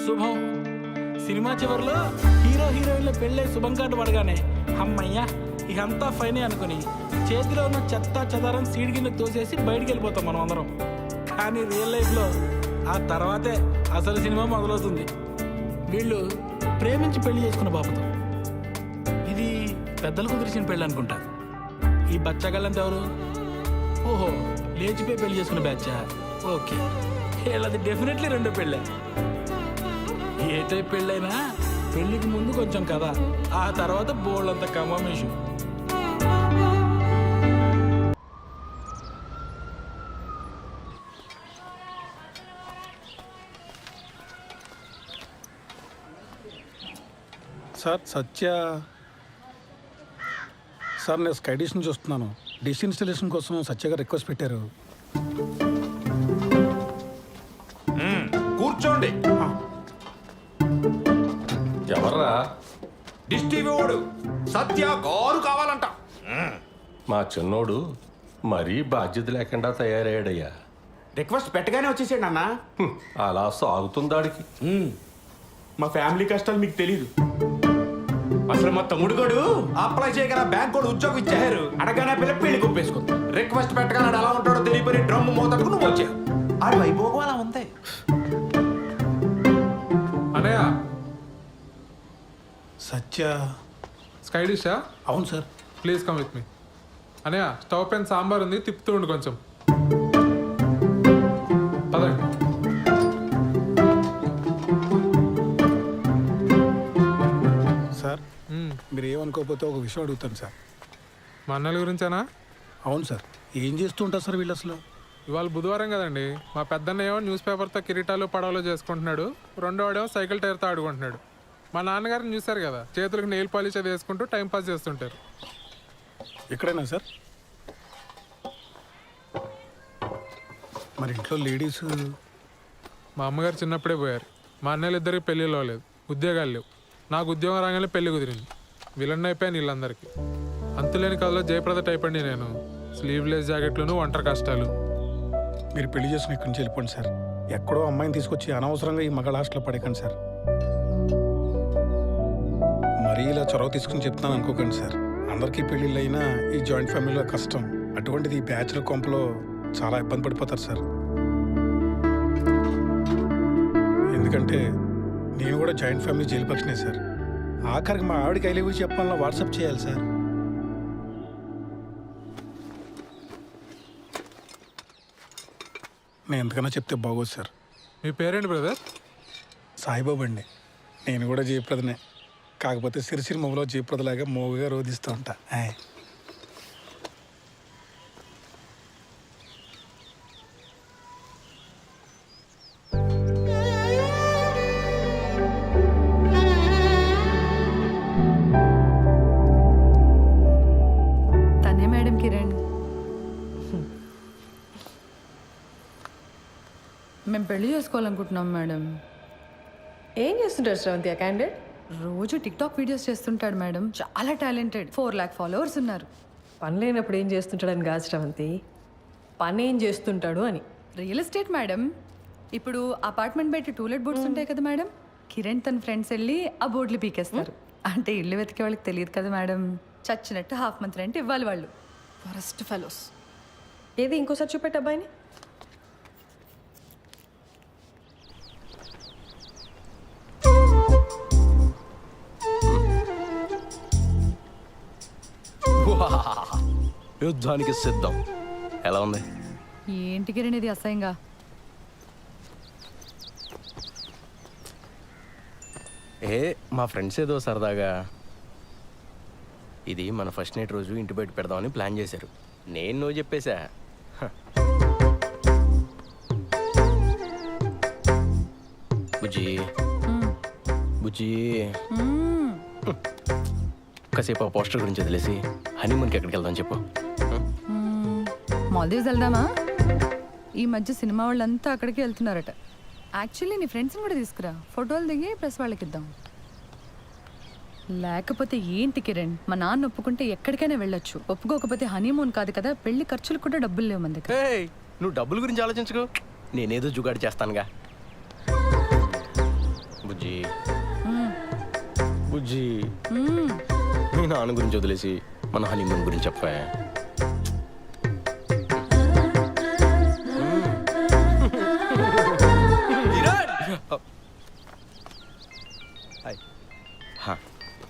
శుభం. సినిమా చివరిలో హీరో హీరోయిన్ల పెళ్ళై శుభం కార్డు పడగానే అమ్మయ్యా ఇకంతా ఫైనే అనుకుని చేతిలో ఉన్న చెత్త చెదారం సీడ్ కింద తోసేసి బయటికి వెళ్ళిపోతాం మనం అందరం. కానీ రియల్ లైఫ్లో ఆ తర్వాతే అసలు సినిమా మొదలవుతుంది. వీళ్ళు ప్రేమించి పెళ్లి చేసుకున్న బాబుతో. ఇది పెద్దలు కుదిరిచిన పెళ్ళి అనుకుంటా. ఈ బచ్చగళ్ళంతా ఎవరు? ఓహో, లేచిపోయి పెళ్లి చేసుకున్న బ్యాచా? ఓకే, వీళ్ళది డెఫినెట్లీ రెండో పెళ్ళే. ఏ టైప్ పెళ్ళైనా పెళ్లికి ముందు కొంచెం కదా, ఆ తర్వాత బోళ్ళంత కమామేషు. సార్ సత్య సార్, నేను స్కై డిష్ నుంచి వస్తున్నాను. డిష్ ఇన్స్టాలేషన్ కోసం సత్య గారు రిక్వెస్ట్ పెట్టారు. కూర్చోండి. ఎవర్రా? డిష్ టీవీ వాడు సత్య గారు కావాలంట. మా చిన్నోడు మరీ బాధ్యత లేకుండా తయారయ్యాడయ్యా. రిక్వెస్ట్ పెట్టగానే వచ్చేసాడు అన్న. అలా సాగుతుందాడికి. మా ఫ్యామిలీ కష్టాలు మీకు తెలీదు. అసలు మా తమ్ముడు గడు అప్లై చేయగల బ్యాంక్ కూడా ఉద్యోగం ఇచ్చారు. అడగానే పిల్ల పెళ్లి కొప్పేసుకుంది. రిక్వెస్ట్ పెట్టగానే ఎలా ఉంటాడో తెలియపోయి డ్రమ్ మోతకు నువ్వు వచ్చావు. ఆడు వైభోగం అలా ఉంది. అనయ్య, సత్య స్కై డిషా? అవును sir. Please come with me. అనయ్య, స్టవ్ పైన సాంబార్ ఉంది, తిప్పుతూ ఉండు కొంచెం. పదండి. సార్, మీరు ఏమనుకోకపోతే ఒక విషయం అడుగుతాను సార్. మా అన్నల గురించేనా? అవును సార్. ఏం చేస్తూ ఉంటారు సార్ వీళ్ళు అసలు? ఇవాళ బుధవారం కదండి. మా పెద్దన్న ఏమో న్యూస్ పేపర్తో కిరీటాలు పడవలు చేసుకుంటున్నాడు, రెండోవాడేమో సైకిల్ టైర్తో ఆడుకుంటున్నాడు. మా నాన్నగారిని చూశారు కదా, చేతులకు నెయిల్ పాలిష్ అది వేసుకుంటూ టైంపాస్ చేస్తుంటారు. ఎక్కడైనా సార్? మరి ఇంట్లో లేడీస్? మా అమ్మగారు చిన్నప్పుడే పోయారు. మా అన్నయ్యలు ఇద్దరికి పెళ్ళిళ్ళు అవ్వలేదు, ఉద్యోగాలు లేవు. నాకు ఉద్యోగం రాగానే పెళ్లి కుదిరింది. విలన్ అయిపోయాను వీళ్ళందరికీ. అంతులేని కథలో జయప్రద టైప్ అండి నేను. స్లీవ్లెస్ జాకెట్లను, ఒంటరి కష్టాలు. మీరు పెళ్లి చేసుకుని ఇక్కడి నుంచి వెళ్ళిపోండి సార్. ఎక్కడో అమ్మాయిని తీసుకొచ్చి అనవసరంగా ఈ మగ హాస్టల్లో పడేకండి సార్. మరీ ఇలా చొరవ తీసుకుని చెప్తున్నాను అనుకోకండి సార్. అందరికీ పెళ్ళిళ్ళు అయినా ఈ జాయింట్ ఫ్యామిలీలో కష్టం. అటువంటిది ఈ బ్యాచులర్ కొంపలో చాలా ఇబ్బంది పడిపోతారు సార్. ఎందుకంటే నేను కూడా జాయింట్ ఫ్యామిలీ జైలు పక్షనే సార్. ఆఖరికి మా ఆవిడకి ఐ లవ్ యూ చెప్పాలన్నా వాట్సాప్ చేయాలి సార్. నేను ఎంతకన్నా చెప్తే బాగోదు సార్. మీ పేరేంటి బ్రదర్? సాయిబాబు అండి. నేను కూడా జయప్రదనే, కాకపోతే సిరిసిరి మొగలో జయప్రదలాగా మోగుగా రోధిస్తూ ఉంటా. తనే మేడం కిరణ్. మేము పెళ్లి చేసుకోవాలనుకుంటున్నాం మేడం. ఏం చేస్తుంటారు శ్రవంతి ఆ క్యాండిడేట్? రోజు టిక్టాక్ వీడియోస్ చేస్తుంటాడు మేడం. చాలా టాలెంటెడ్. 4 lakh ఫాలోవర్స్ ఉన్నారు. పని లేనప్పుడు ఏం చేస్తుంటాడని కాదు శ్రవంతి, పని ఏం చేస్తుంటాడు అని. Real estate madam. ఇప్పుడు అపార్ట్మెంట్ బయట టూలెట్ బోర్డ్స్ ఉంటాయి కదా మేడం, కిరణ్ తన ఫ్రెండ్స్ వెళ్ళి ఆ బోర్డులు పీకేస్తారు. అంటే ఇల్లు వెతికే వాళ్ళకి తెలియదు కదా మేడం. చచ్చినట్టు హాఫ్ మంత్ రెంట్ ఇవ్వాలి వాళ్ళు. Forest fellows. ఏది ఇంకోసారి చూపెట్టు అబ్బాయిని. యుద్ధానికి సిద్ధం. ఎలా ఉంది? ఏంటి కిరణ్ ఇది అసహ్యంగా? మా ఫ్రెండ్స్ ఏదో సరదాగా ఇది మన ఫస్ట్ నైట్ రోజు ఇంటి బయట పెడదామని ప్లాన్ చేశారు. నేను నువ్వు చెప్పేశా. బుజ్జి బుజ్జి కాసేపు ఆ పోస్టర్ గురించి వదిలేసి హనీమూన్కి ఎక్కడికి వెళ్దాం చెప్పు. మాల్దీవ్స్ వెళ్దామా? ఈ మధ్య సినిమా వాళ్ళంతా అక్కడికి వెళ్తున్నారట. యాక్చువల్లీ నీ ఫ్రెండ్స్ని కూడా తీసుకురా, ఫోటోలు దిగి ప్రెస్ వాళ్ళకి ఇద్దాం. లేకపోతే ఏంటి కిరణ్, మా నాన్న ఒప్పుకుంటే ఎక్కడికైనా వెళ్ళొచ్చు, ఒప్పుకోకపోతే హనీమూన్ కాదు కదా, పెళ్లి ఖర్చులు కూడా డబ్బులు లేవు మన దగ్గర. నువ్వు డబ్బుల గురించి ఆలోచించుకో, నేనేదో జుగాడు చేస్తానుగా. బుజ్జి బుజ్జి మీ నాన్న గురించి వదిలేసి మన హనీమూన్ గురించి చెప్పా.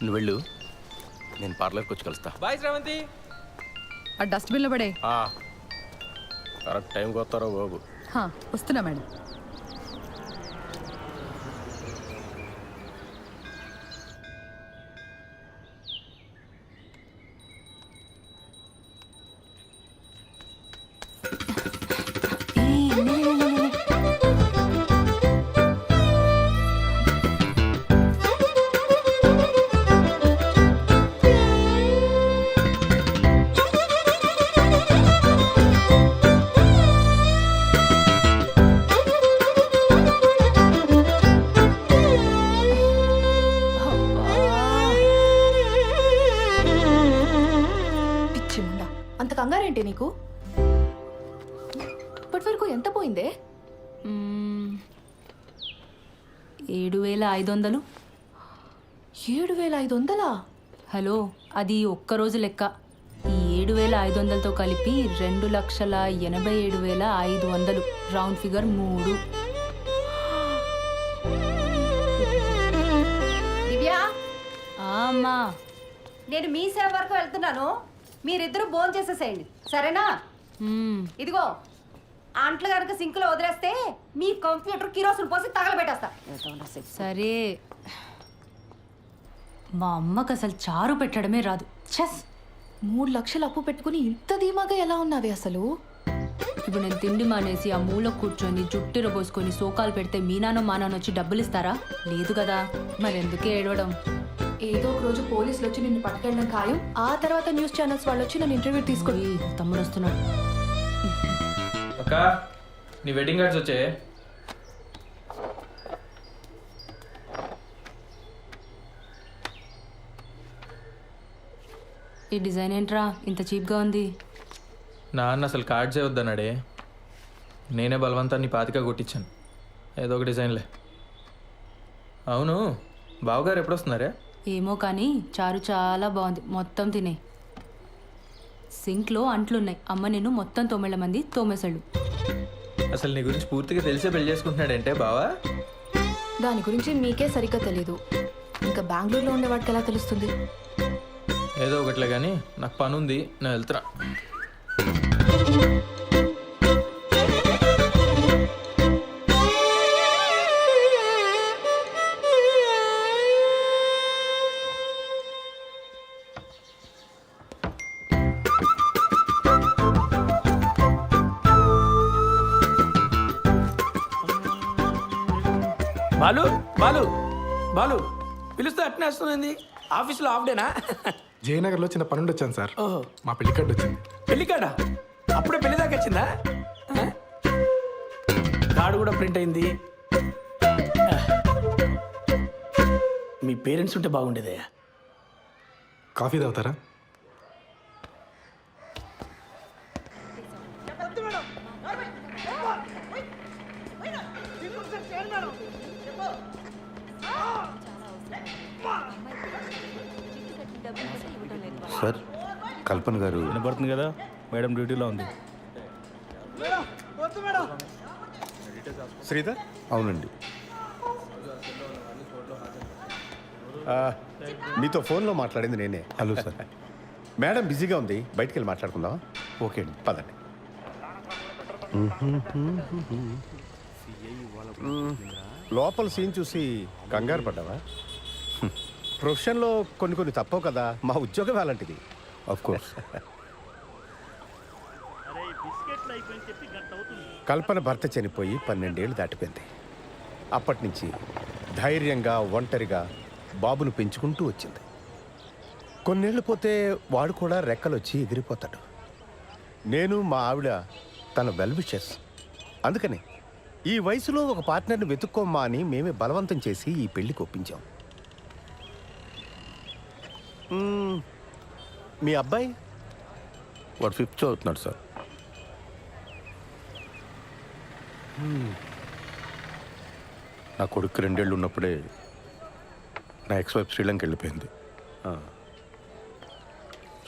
నువ్వు వెళ్ళు, నేను పార్లర్కి వచ్చి కలుస్తా. బాయ్ శ్రావంతి. ఆ డస్ట్బిన్లో పడే. కరెక్ట్ టైంకి వస్తారో బాబు. వస్తున్నా మేడం. పిచ్చిముండా, అంత కంగారేంటి నీకు? ఇప్పటి వరకు ఎంత పోయిందే? 7,500. 7,500? హలో, అది ఒక్కరోజు లెక్క. ఈ 7,500తో కలిపి 2,87,500. Round figure 3. దివ్యా, అమ్మా, నేను మీ సేవ వరకు వెళ్తున్నాను. మీరిద్దరూ భోజనం చేసేసేయండి, సరేనా? ఇదిగో, అంట్లు కనుక సింకులో వదిలేస్తే మీ కంప్యూటర్ కిరోసిన్ పోసి తగలబెట్టేస్తా. సరే. మా అమ్మకు అసలు చారు పెట్టడమే రాదు. చెస్. 3 లక్షలు అప్పు పెట్టుకుని ఇంత ధీమాగా ఎలా ఉన్నావే అసలు? ఇప్పుడు నేను తిండి మానేసి ఆ మూల కూర్చొని జుట్టిర పోసుకొని సోకాలు పెడితే మీ నాన్న మా నాన్న వచ్చి డబ్బులు ఇస్తారా? లేదు కదా, మరెందుకే ఏడవడం? ఏదో ఒక రోజు పోలీసులు వచ్చి నిన్ను పట్టుకెళ్ళడం ఖాయం. ఆ తర్వాత న్యూస్ ఛానల్స్ వాళ్ళు వచ్చి నన్ను ఇంటర్వ్యూ తీసుకొని. తమ్ముడు వస్తున్నాడు. అక్క, నీ వెడ్డింగ్ కార్డ్స్ వచ్చే. ఈ డిజైన్ ఏంట్రా ఇంత చీప్గా ఉంది? నాన్న అసలు కార్డ్సే వద్దన్నాడే. నేనే బలవంతాన్ని 25 కొట్టించాను. ఏదో ఒక డిజైన్లే. అవును, బావగారు ఎప్పుడు వస్తున్నారే? ఏమో కానీ చారు చాలా బాగుంది. మొత్తం తినే. సింక్లో అంట్లున్నాయి. అమ్మ నేను మొత్తం 9 మంది తోమేశాడు. అసలు నీ గురించి పూర్తిగా తెలిసే పెళ్లి చేసుకుంటున్నాడంటే బావా? దాని గురించి మీకే సరిగ్గా తెలీదు. ఇంకా బెంగళూరులో ఉండేవాడికి ఎలా తెలుస్తుంది? ఏదో ఒకట్లే కానీ నాకు పని ఉంది, నేను వెళ్తున్నా. బాలు బాలు బాలు పిలుస్తే అట్నే వస్తుంది. ఆఫీస్లో హాఫ్ డేనా? జయనగర్లో చిన్న పనుండి వచ్చాను సార్. మా పెళ్లి కార్డు వచ్చింది. పెళ్లి కాడా? అప్పుడే పెళ్లి దాకా వచ్చిందా? కార్డు కూడా ప్రింట్ అయింది. మీ పేరెంట్స్ ఉంటే బాగుండేదయ్యా. కాఫీ తాగుతారా? సార్, కల్పన గారు. వినపడుతుంది కదా, మేడం డ్యూటీలో ఉంది. శ్రీధర్? అవునండి. మీతో ఫోన్లో మాట్లాడింది నేనే. Hello sir. మేడం బిజీగా ఉంది, బయటికి వెళ్ళి మాట్లాడుకుందాం. ఓకే అండి, పదండి. లోపల సీన్ చూసి కంగారు పడ్డావా? ప్రొఫెషన్లో కొన్ని తప్పవు కదా, మా ఉద్యోగం అలాంటిది. Of course. కల్పన భర్త చనిపోయి 12 ఏళ్ళు దాటిపోయింది. అప్పటి నుంచి ధైర్యంగా ఒంటరిగా బాబును పెంచుకుంటూ వచ్చింది. కొన్నేళ్ళు పోతే వాడు కూడా రెక్కలు వచ్చి ఎగిరిపోతాడు. నేను మా ఆవిడ తన వెల్ విషెస్. అందుకని ఈ వయసులో ఒక పార్ట్నర్ని వెతుక్కోమ్మా అని మేమే బలవంతం చేసి ఈ పెళ్లికి ఒప్పించాం. మీ అబ్బాయి? వాడు 5th చదువుతున్నాడు సార్. నా కొడుకు 2 ఏళ్ళు ఉన్నప్పుడే నా ఎక్స్ వైఫ్ శ్రీలంక వెళ్ళిపోయింది.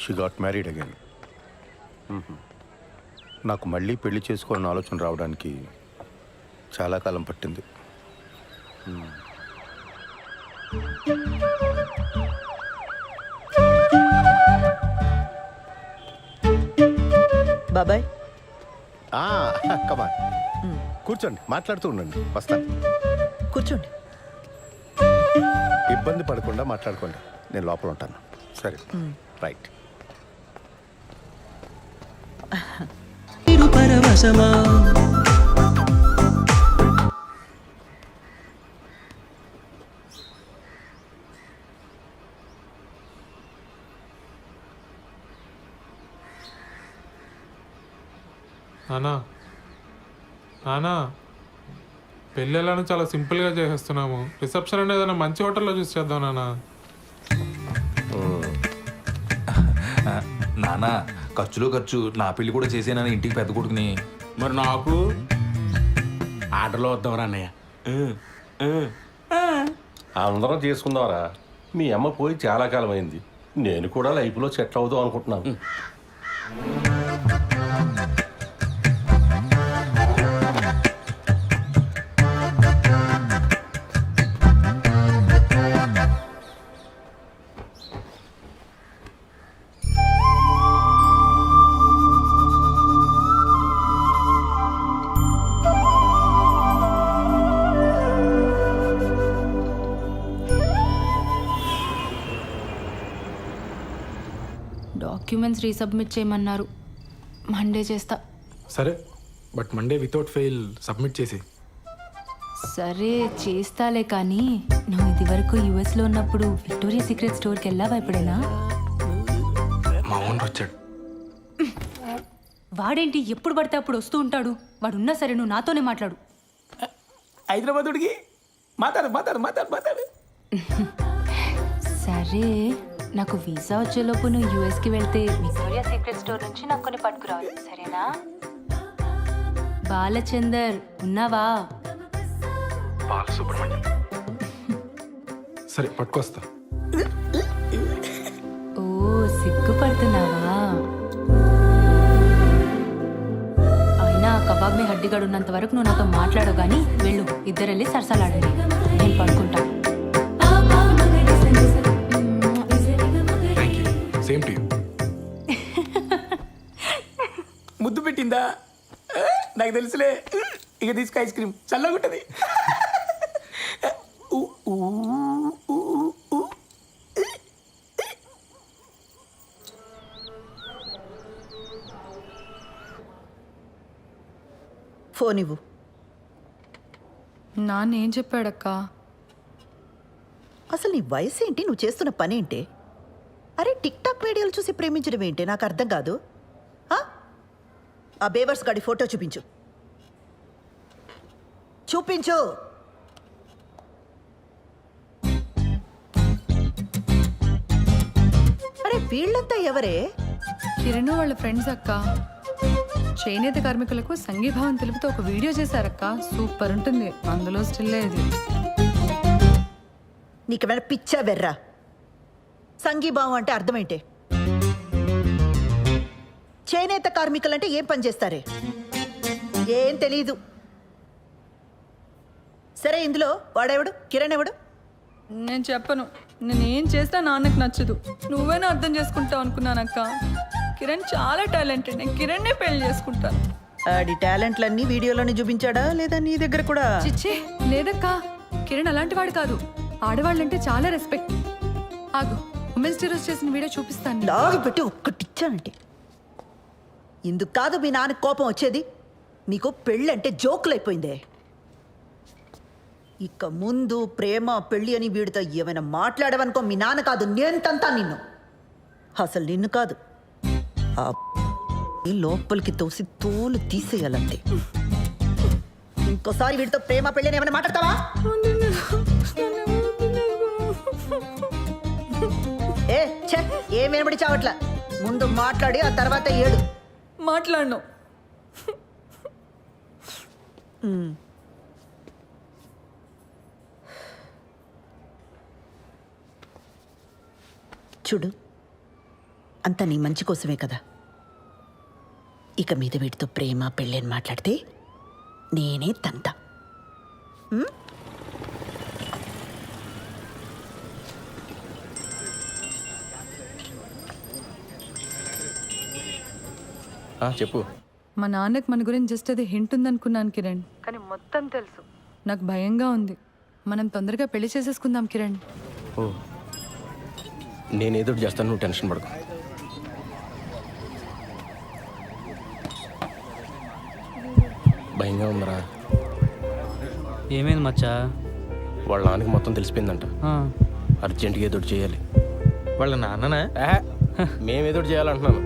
She got married again. నాకు మళ్ళీ పెళ్లి చేసుకోవాలని ఆలోచన రావడానికి చాలా కాలం పట్టింది. బాబాయ్ కమా కూర్చోండి, మాట్లాడుతూ ఉండండి, వస్తాను. కూర్చోండి. ఇబ్బంది పడకుండా మాట్లాడుకోండి, నేను లోపల ఉంటాను. సరే, రైట్. నానా నానా పెళ్ళి ఎలానో చాలా సింపుల్గా చేసేస్తున్నాము. రిసెప్షన్ అనేది ఏదైనా మంచి హోటల్లో చూసి చేద్దాం నానా. నానా ఖర్చులో ఖర్చు నా పెళ్లి కూడా చేసేనని ఇంటికి పెద్ద కొడుకుని. మరి నాకు ఆర్డర్లో వద్దాం అన్నయ్య. అందరం చేసుకుందాంరా. మీ అమ్మ పోయి చాలా కాలం అయింది. నేను కూడా లైఫ్లో సెటిల్ అవుదాం అనుకుంటున్నాను. డాక్యుమెంట్స్ రీసబ్మిట్ చేయమన్నారు. మండే చేస్తా. సరే, but Monday without fail submit చేసి. సరే చేస్తాలే, కానీ నువ్వు ఇది వరకు యుఎస్లో ఉన్నప్పుడు విక్టోరియా సీక్రెట్ స్టోర్కి వెళ్ళావా ఎప్పుడైనా? మా ఓనర్ వచ్చాడు. వాడేంటి ఎప్పుడు పడితే అప్పుడు వస్తూ ఉంటాడు. వాడున్నా సరే నువ్వు నాతోనే మాట్లాడు. హైదరాబాదుడికి మాట్లాడు. సరే, నాకు వీసా వచ్చేలోపు నువ్వు యూఎస్కి వెళ్తే విక్టోరియా సీక్రెట్ స్టోర్ నుంచి నాకు కొన్ని పట్టుకురావాలి, సరేనా? బాలచందర్ ఉన్నావా? బాలసుబ్రహ్మణ్యం. సరే పట్టుకొస్తా. ఓ సిగ్గుపడుతున్నావా? అయినా కబాబ్ మీ హడ్డిగాడు ఉన్నంత వరకు నువ్వు నాతో మాట్లాడవు, కానీ వెళ్ళు, ఇద్దరు వెళ్ళి సరసాలాడండి, నేను పడుకుంటా. Same to you. ముద్దు పెట్టిందా? నాకు తెలుసులే. ఇక తీసుకు ఐస్ క్రీమ్ చల్లగా ఉంటుంది. ఫోన్ ఇవ్వు. నాన్న ఏం చెప్పాడక్క? అసలు నీ వయసు ఏంటి, నువ్వు చేస్తున్న పని ఏంటి? అరే టిక్ టాక్ వీడియోలు చూసి ప్రేమించడం ఏంటి, నాకు అర్థం కాదు. ఆ బేవర్స్ గాడి ఫోటో చూపించు. అరే వీళ్ళంతా ఎవరే? కిరణ్ వాళ్ళ ఫ్రెండ్స్ అక్క. చేనేత కార్మికులకు సంఘీభావం తెలుపుతూ ఒక వీడియో చేశారక్క, సూపర్ ఉంటుంది. అందులో స్టిల్ ఇది. నీకేమైనా పిచ్చా వెర్రా? సంఘీభావం అంటే అర్థమేంటే? చేనేత కార్మికులంటే ఏం పని చేస్తారే? ఏం తెలీదు. సరే, ఇందులో వాడెవడు? కిరణ్ ఎవడు? నేను చెప్పను. నేనేం చేస్తా నాన్నకు నచ్చదు. నువ్వేనా అర్థం చేసుకుంటావు అనుకున్నానక్క. కిరణ్ చాలా టాలెంటెడ్. నేను కిరణ్నే పెళ్లి చేసుకుంటాను. ఆడి టాలెంట్లన్నీ వీడియోలోనే చూపించాడా లేదా నీ దగ్గర కూడా? చిచ్చే లేదక్క, కిరణ్ అలాంటి వాడు కాదు. ఆడవాళ్ళంటే చాలా రెస్పెక్ట్. ఆగు, ఉమెన్స్ డే రోజు చేసిన వీడియో చూపిస్తాను. లాగి పెట్టి ఒక్కటిచ్చానంటే ఇందుకు కాదు మీ నాన్న కోపం వచ్చేది. మీకు పెళ్ళంటే జోకులైపోయిందే. ఇక ముందు ప్రేమ పెళ్ళి అని వీడితో ఏమైనా మాట్లాడవనుకో, మీ నాన్న కాదు నేను తంతా నిన్ను. అసలు నిన్ను కాదు, ఆ లోపలికి తోసి తోలు తీసేయాలంతే. ఇంకోసారి వీడితో ప్రేమ పెళ్ళి అని ఏమైనా మాట్లాడతావా? ఏం వినబడి చావట్లా. ముందు మాట్లాడి ఆ తర్వాత ఏడు. మాట్లాడను. చూడు, అంతా నీ మంచి కోసమే కదా. ఇక మీద వీటితో ప్రేమ పెళ్ళి అని మాట్లాడితే నేనే తంత. చెప్పు. మా నాన్నకి మన గురించి జస్ట్ అది హింట్ ఉందనుకున్నాను కిరణ్, కానీ మొత్తం తెలుసు. నాకు భయంగా ఉంది. మనం తొందరగా పెళ్లి చేసేసుకుందాం కిరణ్. ఓ, నేనేదో చేస్తాను, నువ్వు టెన్షన్ పడకు. భయంగా ఉందరా. ఏమైంది మచ్చా? వాళ్ళ నాన్నకి మొత్తం తెలిసిపోయిందంట. అర్జెంటుగా ఏదో ఒకటి చేయాలి. వాళ్ళ నాన్ననా? మేమేదో ఒకటి చేయాలంటున్నాను.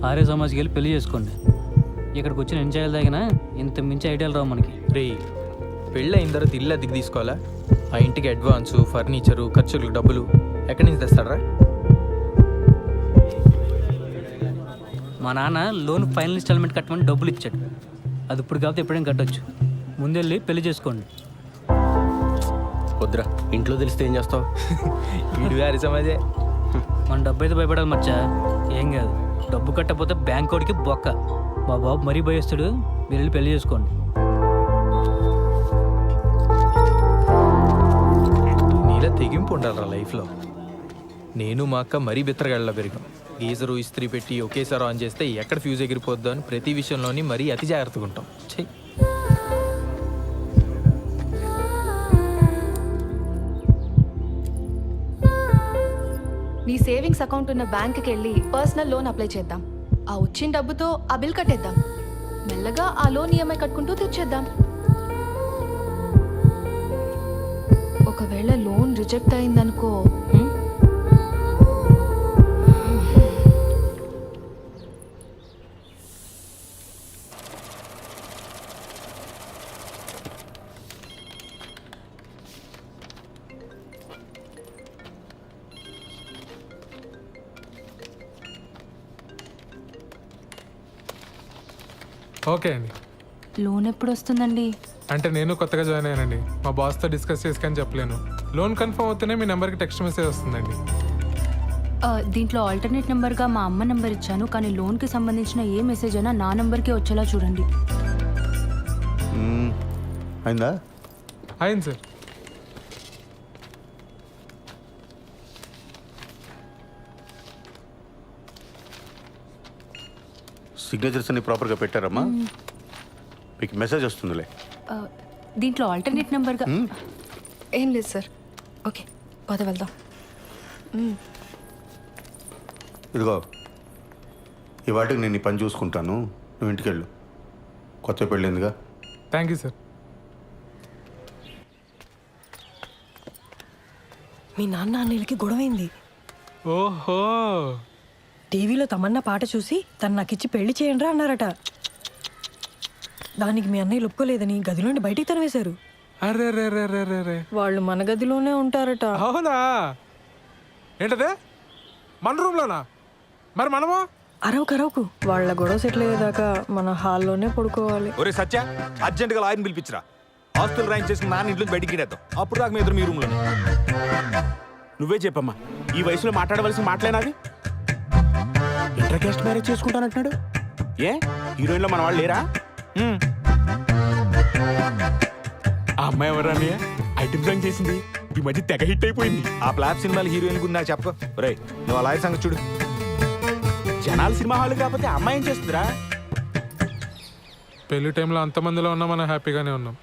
ఆర్య సమాజ్కి వెళ్ళి పెళ్లి చేసుకోండి. ఇక్కడికి వచ్చి నేను చేయాలి తగిన ఇంత మించి ఐడియాలు రావు మనకి. రే, పెళ్ళి అయిన తర్వాత ఇల్లు అద్దెకి తీసుకోవాలా? ఆ ఇంటికి అడ్వాన్సు, ఫర్నిచరు, ఖర్చులకు డబ్బులు ఎక్కడి నుంచి తెస్తాడరా? మా నాన్న లోన్ ఫైనల్ ఇన్స్టాల్మెంట్ కట్టమని డబ్బులు ఇచ్చాడు. అది ఇప్పుడు కాకపోతే ఎప్పుడైనా కట్టొచ్చు. ముందెళ్ళి పెళ్లి చేసుకోండి. వద్దురా, ఇంట్లో తెలిస్తే ఏం చేస్తావు? వీడు గారి సమాజే. మన డబ్బు అయితే భయపడాలి మచ్చా. ఏం కాదు, డబ్బు కట్టకపోతే బ్యాంక్ వాడికి బొక్క. మా బాబు మరీ భయస్తుడు. మీరు వెళ్ళి పెళ్లి చేసుకోండి. నీలా తెగింపు ఉండాలరా లైఫ్లో. నేను మా అక్క మరీ బిత్తరగాళ్ళ పెరిగాం. గీజరు ఇస్త్రీ పెట్టి ఒకేసారి ఆన్ చేస్తే ఎక్కడ ఫ్యూజ్ ఎగిరిపోద్దో అని ప్రతి విషయంలోని మరీ అతి జాగ్రత్తగా ఉంటాం. చెయ్యి. నీ సేవింగ్స్ అకౌంట్ ఉన్న బ్యాంక్కి వెళ్ళి పర్సనల్ లోన్ అప్లై చేద్దాం. ఆ వచ్చిన డబ్బుతో ఆ బిల్ కట్టేద్దాం. మెల్లగా ఆ లోన్ ఈఎంఐ కట్టుకుంటూ తెచ్చేద్దాం. ఒకవేళ లోన్ రిజెక్ట్ అయిందనుకో, ఓకే అండి. లోన్ ఎప్పుడు వస్తుందండి? అంటే నేను కొత్తగా జాయిన్ అయ్యానండి. మా బాస్తో డిస్కస్ చేసుకొని చెప్పలేను. లోన్ కన్ఫర్మ్ అవుతూనే మీ నెంబర్కి టెక్స్ట్ మెసేజ్ వస్తుందండి. దీంట్లో ఆల్టర్నేట్ నెంబర్గా మా అమ్మ నెంబర్ ఇచ్చాను, కానీ లోన్కి సంబంధించిన ఏ మెసేజ్ అయినా నా నెంబర్కి వచ్చేలా చూడండి. అయిందా? అయింది సార్. సిగ్నేచర్స్ అన్ని ప్రాపర్గా పెట్టారమ్మా? మీకు మెసేజ్ వస్తుందిలే. దీంట్లో ఆల్టర్నేట్ నెంబర్గా ఏం లేదు సార్. ఓకే, పద వెళ్దాం. ఇదిగో, ఈ వాటికి నేను ఈ పని చూసుకుంటాను, నువ్వు ఇంటికి వెళ్ళు. కొత్త పెళ్ళిందిగా. Thank you sir. మీ నాన్న అన్నయ్యలకి గొడవైంది. ఓహో, టీవీలో తమన్నా పాట చూసి తను నాకు ఇచ్చి పెళ్లి చేయండిరా అన్నారట. దానికి మీ అన్నయ్య ఒప్పుకోలేదని గదిలోండి బయటికి తరివేశారు. అరే రే రే రే రే రే. వాళ్ళు మన గదిలోనే ఉంటారట. అవునా? ఏంటదే, మన రూమ్లోనా? మరి మనము అరవకు వాళ్ళ గొడవ సెటిల్ అయ్యేదాకా మన హాల్లోనే పడుకోవాలి. ఒరే సత్య, అర్జెంటుగా లాయర్ని పిలిపించరా. ఆస్తులు రాయింగ్ చేసుకుని నాన్న ఇంట్లో బయటికి గిడేద్దాం. అప్పుడు దాకా మీ ఎదురు మీ రూమ్లో. నువ్వే చెప్పమ్మా, ఈ వయసులో మాట్లాడవలసిన మాటలేనాది? ఇంటర్ కాస్ట్ మ్యారేజ్ చేసుకుంటానంటున్నాడు. ఏ హీరోయిన్లో మన వాళ్ళు లేరా? ఆ అమ్మాయి ఎవరా? ఐటమ్ సాంగ్ చేసింది, ఈ మధ్య తెగ హిట్ అయిపోయింది. ఆ ఫ్లాప్ సినిమాలు హీరోయిన్ గురించి నాకు చెప్ప. రే, నువ్వు అలాగే సంగతి చూడు. జనాలు సినిమా హాల్ కాకపోతే అమ్మాయి ఏం చేస్తుందిరా? పెళ్లి టైంలో అంతమందిలో ఉన్నా మనం హ్యాపీగానే ఉన్నాం.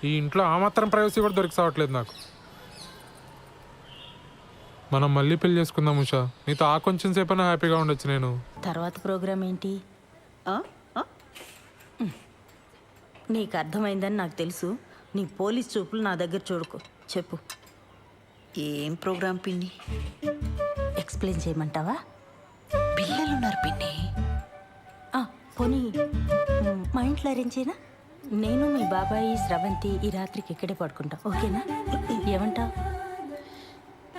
ఈ ఇంట్లో ఆ మాత్రం ప్రైవసీ కూడా దొరికి నాకు. మనం మళ్ళీ పెళ్లి చేసుకుందాం ఉషా. నీతో ఆ కొంచెం సేపైనా హ్యాపీగా ఉండొచ్చు. నేను తర్వాత ప్రోగ్రామ్ ఏంటి? నీకు అర్థమైందని నాకు తెలుసు. నీ పోలీస్ చూపులు నా దగ్గర చూడుకో. చెప్పు, ఏం ప్రోగ్రామ్ పిన్ని? ఎక్స్ప్లెయిన్ చేయమంటావా? పిల్లలున్నారు పిన్ని. పోనీ మా ఇంట్లో అరేంజ్ చేయనా? నేను మీ బాబాయి స్రవంతి ఈ రాత్రికి ఇక్కడే పడుకుంటాం, ఓకేనా? ఏమంటావు?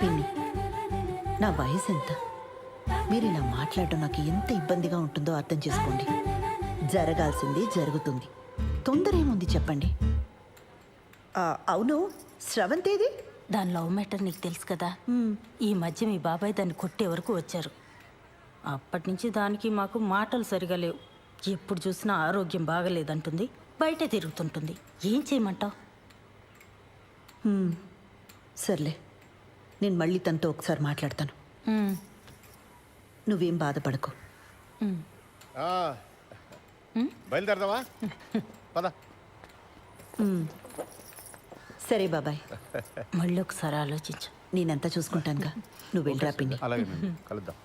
పిన్ని, నా వయసు ఎంత? మీరు ఇలా మాట్లాడడం నాకు ఎంత ఇబ్బందిగా ఉంటుందో అర్థం చేసుకోండి. జరగాల్సింది జరుగుతుంది. తొందర ఏముంది చెప్పండి. అవును, స్రవంతేది? దాని లవ్ మ్యాటర్ నీకు తెలుసు కదా. ఈ మధ్య మీ బాబాయ్ దాన్ని కొట్టే వరకు వచ్చారు. అప్పటి నుంచి దానికి మాకు మాటలు సరిగా లేవు. ఎప్పుడు చూసినా ఆరోగ్యం బాగలేదంటుంది, బయటే తిరుగుతుంటుంది. ఏం చేయమంటావు? సర్లే, నేను మళ్ళీ తనతో ఒకసారి మాట్లాడతాను. నువ్వేం బాధపడకు. బయలుదేరదావా? పద. సరే బాబాయ్, మళ్ళీ ఒకసారి ఆలోచించు. నేనంతా చూసుకుంటానుగా, నువ్వు వెళ్ళరా పిన్ని. అలాగే కలుద్దాం.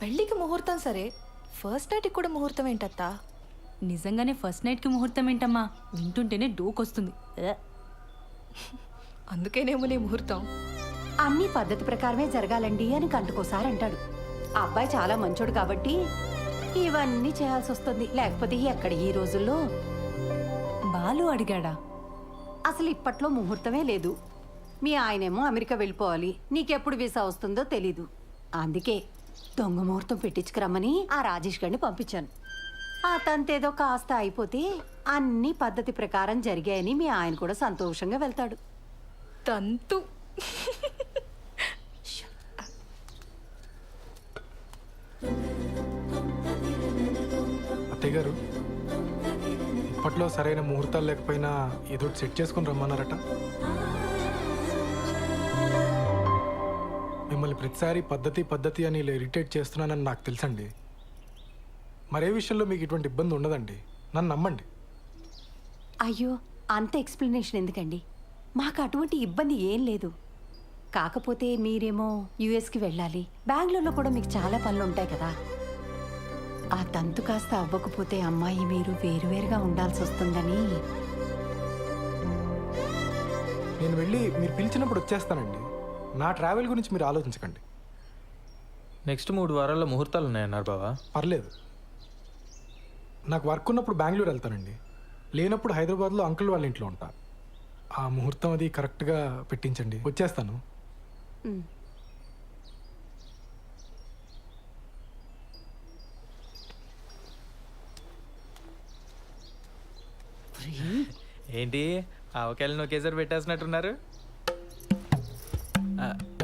పెళ్ళికి ముహూర్తం సరే, ఫస్ట్ నైట్కి కూడా ముహూర్తం ఏంటత్తా? నిజంగానే ఫస్ట్ నైట్కి ముహూర్తం ఏంటమ్మా? వింటుంటేనే డోకొస్తుంది. అందుకేనేమో నీ ముహూర్తం. అన్ని పద్ధతి ప్రకారమే జరగాలండి అని గంటకోసారి అంటాడు. ఆ అబ్బాయి చాలా మంచోడు కాబట్టి ఇవన్నీ చేయాల్సి వస్తుంది. లేకపోతే ఎక్కడ ఈ రోజుల్లో. బాలు అడిగాడా? అసలు ఇప్పట్లో ముహూర్తమే లేదు. మీ ఆయనేమో అమెరికా వెళ్ళిపోవాలి, నీకెప్పుడు వీసా వస్తుందో తెలీదు. అందుకే దొంగ ముహూర్తం పెట్టించుకురమ్మని ఆ రాజేష్ గారిని పంపించాను. ఆ తంతేదో కాస్త అయిపోతే అన్ని పద్ధతి ప్రకారం జరిగాయని మీ ఆయన కూడా సంతోషంగా వెళ్తాడు. తంతు. అత్తయ్య గారు, ఇప్పట్లో సరైన ముహూర్తాలు లేకపోయినా ఏదో సెట్ చేసుకుని రమ్మన్నారట. మిమ్మల్ని ప్రతిసారి పద్ధతి పద్ధతి అని ఇలా ఇరిటేట్ చేస్తున్నానని నాకు తెలుసండి. మరే విషయంలో మీకు ఇటువంటి ఇబ్బంది ఉండదండి, నన్ను నమ్మండి. అయ్యో, అంత ఎక్స్ప్లెనేషన్ ఎందుకండి? మాకు అటువంటి ఇబ్బంది ఏం లేదు. కాకపోతే మీరేమో యుఎస్కి వెళ్ళాలి, బెంగళూరులో కూడా మీకు చాలా పనులు ఉంటాయి కదా. ఆ తంతు కాస్త అవ్వకపోతే అమ్మాయి మీరు వేరువేరుగా ఉండాల్సి వస్తుందని. నేను వెళ్ళి మీరు పిలిచినప్పుడు వచ్చేస్తానండి. నా ట్రావెల్ గురించి మీరు ఆలోచించకండి. నెక్స్ట్ 3 వారాల్లో ముహూర్తాలు ఉన్నాయన్నారు బావా. పర్లేదు, నాకు వర్క్ ఉన్నప్పుడు బెంగళూరు వెళ్తానండి, లేనప్పుడు హైదరాబాద్లో అంకుల్ వాళ్ళ ఇంట్లో ఉంటా. ఆ ముహూర్తం అది కరెక్ట్గా పెట్టించండి, వచ్చేస్తాను. ఏంటి ఆవకాయలను ఒకేసారి పెట్టేసినట్టున్నారు?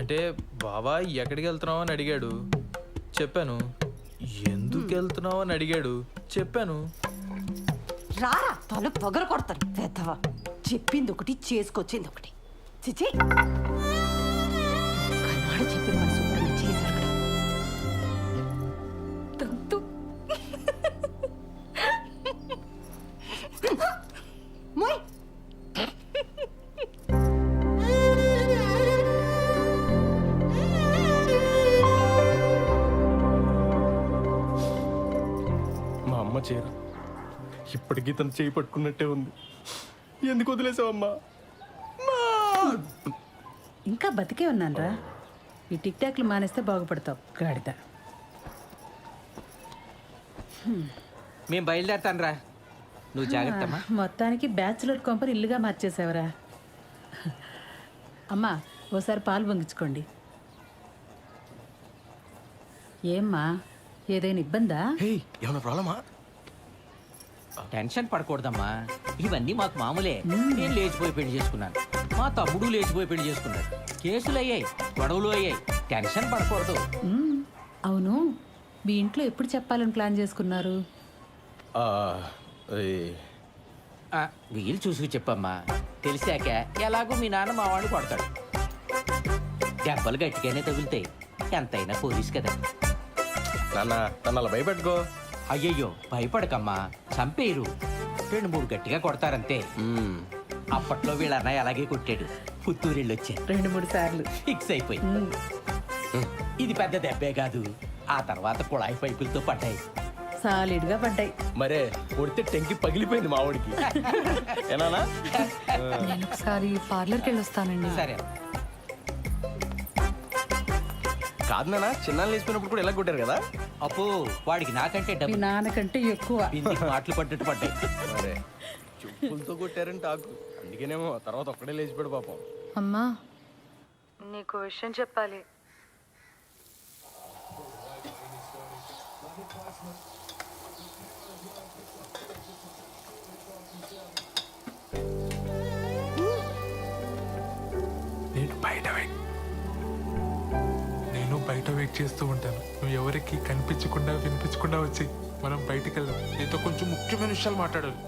అంటే బావా ఎక్కడికి వెళ్తున్నావు అని అడిగాడు, చెప్పాను. ఎందుకు వెళ్తున్నావు అని అడిగాడు, చెప్పాను. రారా తల పగర కొడతాను పెద్దవా. చెప్పింది ఒకటి, చేసుకొచ్చింది ఒకటి. చిచి, కన్నాడు చెప్పిన మన శుభ్రంగా చేశారు కదా. తంతు. మోయ్. మా అమ్మ చీర ఇప్పటికీ తను చేయి పట్టుకున్నట్టే ఉంది. ఎందుకు వదిలేసావమ్మా? ఇంకా బతికే ఉన్నానరా. ఈ టిక్ టాక్లు మానేస్తే బాగుపడతావు గాడిద. మేము బయలుదేరతాను రా, నువ్వు జాగ్రత్తమ్మా. మొత్తానికి బ్యాచులర్ కొంపని ఇల్లుగా మార్చేసావరా. అమ్మా, ఓసారి పాలు పొంగించుకోండి. ఏమ్మా, ఏదైనా ఇబ్బందా? ఏమైనా ప్రాబ్లమా? టెన్షన్ పడకూడదమ్మా, ఇవన్నీ మాకు మామూలే. నేను లేచిపోయి పెళ్లి చేసుకున్నాను, మా తమ్ముడు లేచిపోయి పెళ్లి చేసుకున్నాడు. కేసులు అయ్యాయి, గొడవలు అయ్యాయి. టెన్షన్ పడకూడదు. అవును, మీ ఇంట్లో ఎప్పుడు చెప్పాలని ప్లాన్ చేసుకున్నారు? వీలు చూసి చెప్పమ్మా. తెలిసాక ఎలాగో మీ నాన్న మా వాడిని కొడతాడు. దెబ్బలు గట్టిగానే తగులుతాయి, ఎంతైనా పోలీస్ కదా. నాన్న నన్ను అలా భయపెట్టుకో. అయ్యయ్యో, భయపడకమ్మా, చంపేయరు. 2-3 గట్టిగా కొడతారంతే. అప్పట్లో వీళ్ళ అన్నయ్య అలాగే కొట్టాడు. పుత్తూరెళ్ళి వచ్చాడు 2-3 సార్లు. ఫిక్స్ అయిపోయి. ఇది పెద్ద దెబ్బే కాదు. ఆ తర్వాత కుళాయి పైపులతో పడ్డాయి. సాలిడ్గా పడ్డాయి. మరే కొడితే టెంకి పగిలిపోయింది మా వాడికి. ఏనానా? నేను ఒకసారి పార్లర్కి వెళ్ళి వస్తానండి. సరే. కాదు నాన్న, చిన్నాళ్ళు లేచిపోయినప్పుడు కూడా ఎలా కొట్టారు కదా. అప్పు వాడికి నాకంటే మీ డబ్బు నాన్నకంటే ఎక్కువ. బిందికి మాటలు పడ్డట్టు పడ్డాయి. మరే చెప్పులతో కొట్టారని టాకు, అందుకేనేమో తర్వాత ఒక్కడే లేచిపోయాడు పాపం. అమ్మా, నీకు విషయం చెప్పాలి. నేను బయట వెయిట్ చేస్తూ ఉంటాను. నువ్వు ఎవరికి కనిపించకుండా వినిపించకుండా వచ్చి మనం బయటికి వెళ్దాం. నీతో కొంచెం ముఖ్యమైన విషయాలు మాట్లాడాలి.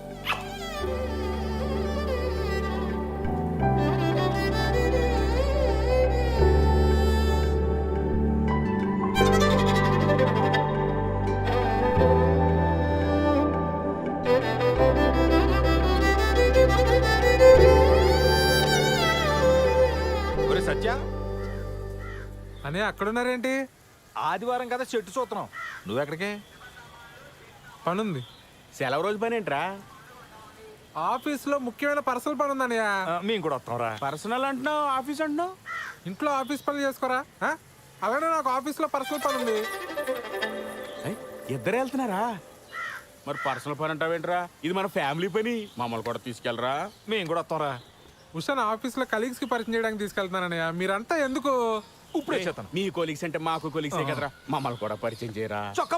సత్య అనే అక్కడున్నారేంటి? ఆదివారం కదా చెట్టు చూస్తున్నాం. నువ్వెక్కడికే? పనుంది. సెలవు రోజు పని ఏంట్రా? ఆఫీస్లో ముఖ్యమైన పర్సనల్ పని ఉందన్నయ్య. మేము కూడా వస్తాం రా. పర్సనల్ అంటున్నావు, ఆఫీస్ అంటున్నావు. ఇంట్లో ఆఫీస్ పనులు చేసుకోరా? అలానే నాకు ఆఫీస్లో పర్సనల్ పని ఉంది. ఇద్దరు వెళ్తున్నారా? మరి పర్సనల్ పని అంటావేంట్రా? ఇది మన ఫ్యామిలీ పని, మమ్మల్ని కూడా తీసుకెళ్ళరా? మేము కూడా వస్తాం రా. ఉషాన్ ఆఫీస్లో కలీగ్స్ కి పరిచయం చేయడానికి తీసుకెళ్తున్నానన్నయ్య. మీరంతా ఎందుకు? ఇప్పుడే చేస్తాను. మీ కొలీగ్స్ అంటే మాకు కొలీగ్సే కదరా, మమ్మల్ని కూడా పరిచయం చేయరా? చొక్కా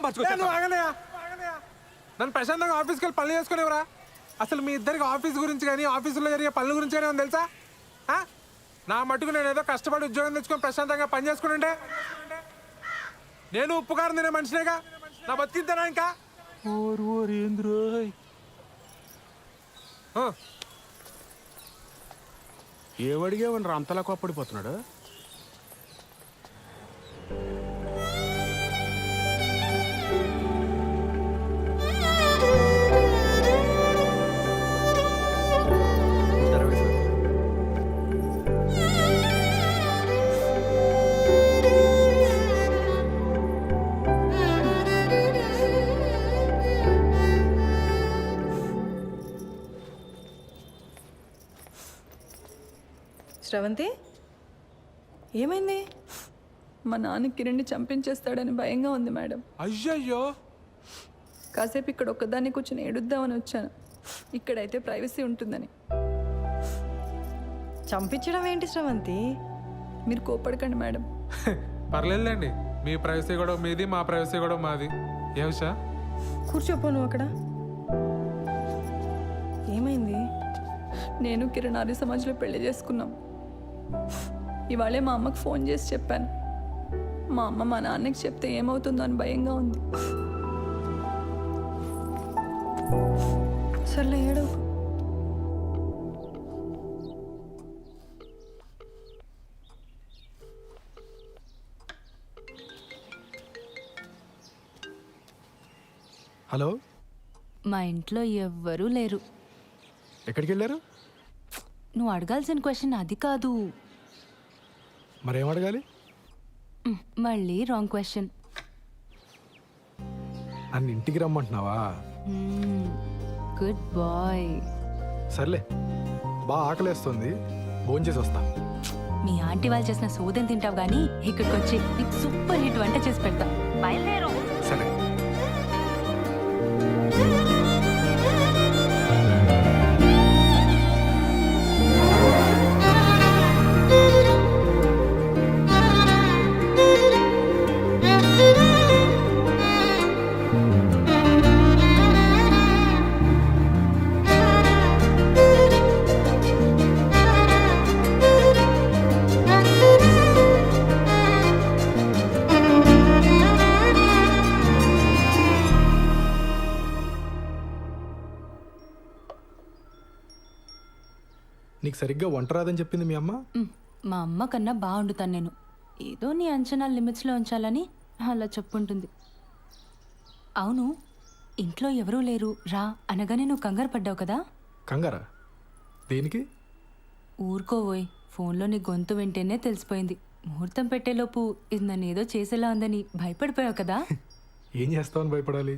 నన్ను ప్రశాంతంగా ఆఫీస్కి వెళ్ళి పనులు చేసుకునేవరా? అసలు మీ ఇద్దరికి ఆఫీస్ గురించి కానీ ఆఫీసులో జరిగే పనుల గురించి కానీ ఏమన్నా తెలుసా? నా మటుకు నేను ఏదో కష్టపడి ఉద్యోగం తెచ్చుకొని ప్రశాంతంగా పని చేసుకుంటే నేను ఉప్పుకారం తినే మనిషినేగా. నా బతికింతేనా ఇంకా? ఏమడిగేవని అంతలా కోప్పడిపోతున్నాడు? శ్రవంతి, ఏమైంది? మా నాన్న కిరణ్ని చంపించేస్తాడని భయంగా ఉంది మేడం. అయ్యయ్యో. కాసేపు ఇక్కడ ఒక్కదాన్ని కూర్చొని ఏడుద్దామని వచ్చాను. ఇక్కడైతే ప్రైవసీ ఉంటుందని. చంపించడం ఏంటి శ్రవంతి? మీరు కోపడకండి మేడం. పర్లేదులేండి. మీ ప్రైవసీ కూడా మీది, మా ప్రైవసీ కూడా మాది. ఏ ఉషా? కూర్చోపో నువ్వు అక్కడ. ఏమైంది? నేను కిరణ్ ఆర్య సమాజ్లో పెళ్లి చేసుకున్నాం. ఇవాళే మా అమ్మకు ఫోన్ చేసి చెప్పాను. మా అమ్మ మా నాన్నకి చెప్తే ఏమవుతుందో అని భయంగా ఉంది. సర్లే ఏడవు. హలో, మా ఇంట్లో ఎవ్వరూ లేరు. ఎక్కడికి వెళ్ళారు? నువ్వు అడగాల్సిన క్వశ్చన్ అది కాదు. మరేం అడగాలి? మళ్ళీ రాంగ్ క్వశ్చన్. నన్ను ఇంటికి రమ్మంటున్నావా? Good bye. సర్లే, బాగా ఆకలేస్తుంది, భోజనం చేసి వస్తా. మీ ఆంటీ వాళ్ళు చేసిన సోదం తింటావు కానీ ఇక్కడికి వచ్చి నీకు సూపర్ హిట్ వంట చేసి పెడతా. బయలుదేరు. సరే. నీకు సరిగ్గా వంట రాదని చెప్పింది మీ అమ్మ? మా అమ్మ కన్నా బాగుండుతాను నేను. ఏదో నీ అంచనాలు లిమిట్స్లో ఉంచాలని అలా చెప్పుంటుంది. అవును, ఇంట్లో ఎవరూ లేరు రా అనగానే నువ్వు కంగారు పడ్డావు కదా? కంగారా? దేనికి? ఊరుకోవోయ్, ఫోన్లో నీ గొంతు వింటేనే తెలిసిపోయింది. ముహూర్తం పెట్టేలోపు ఇది నన్ను ఏదో చేసేలా ఉందని భయపడిపోయావు కదా? ఏం చేస్తావని భయపడాలి?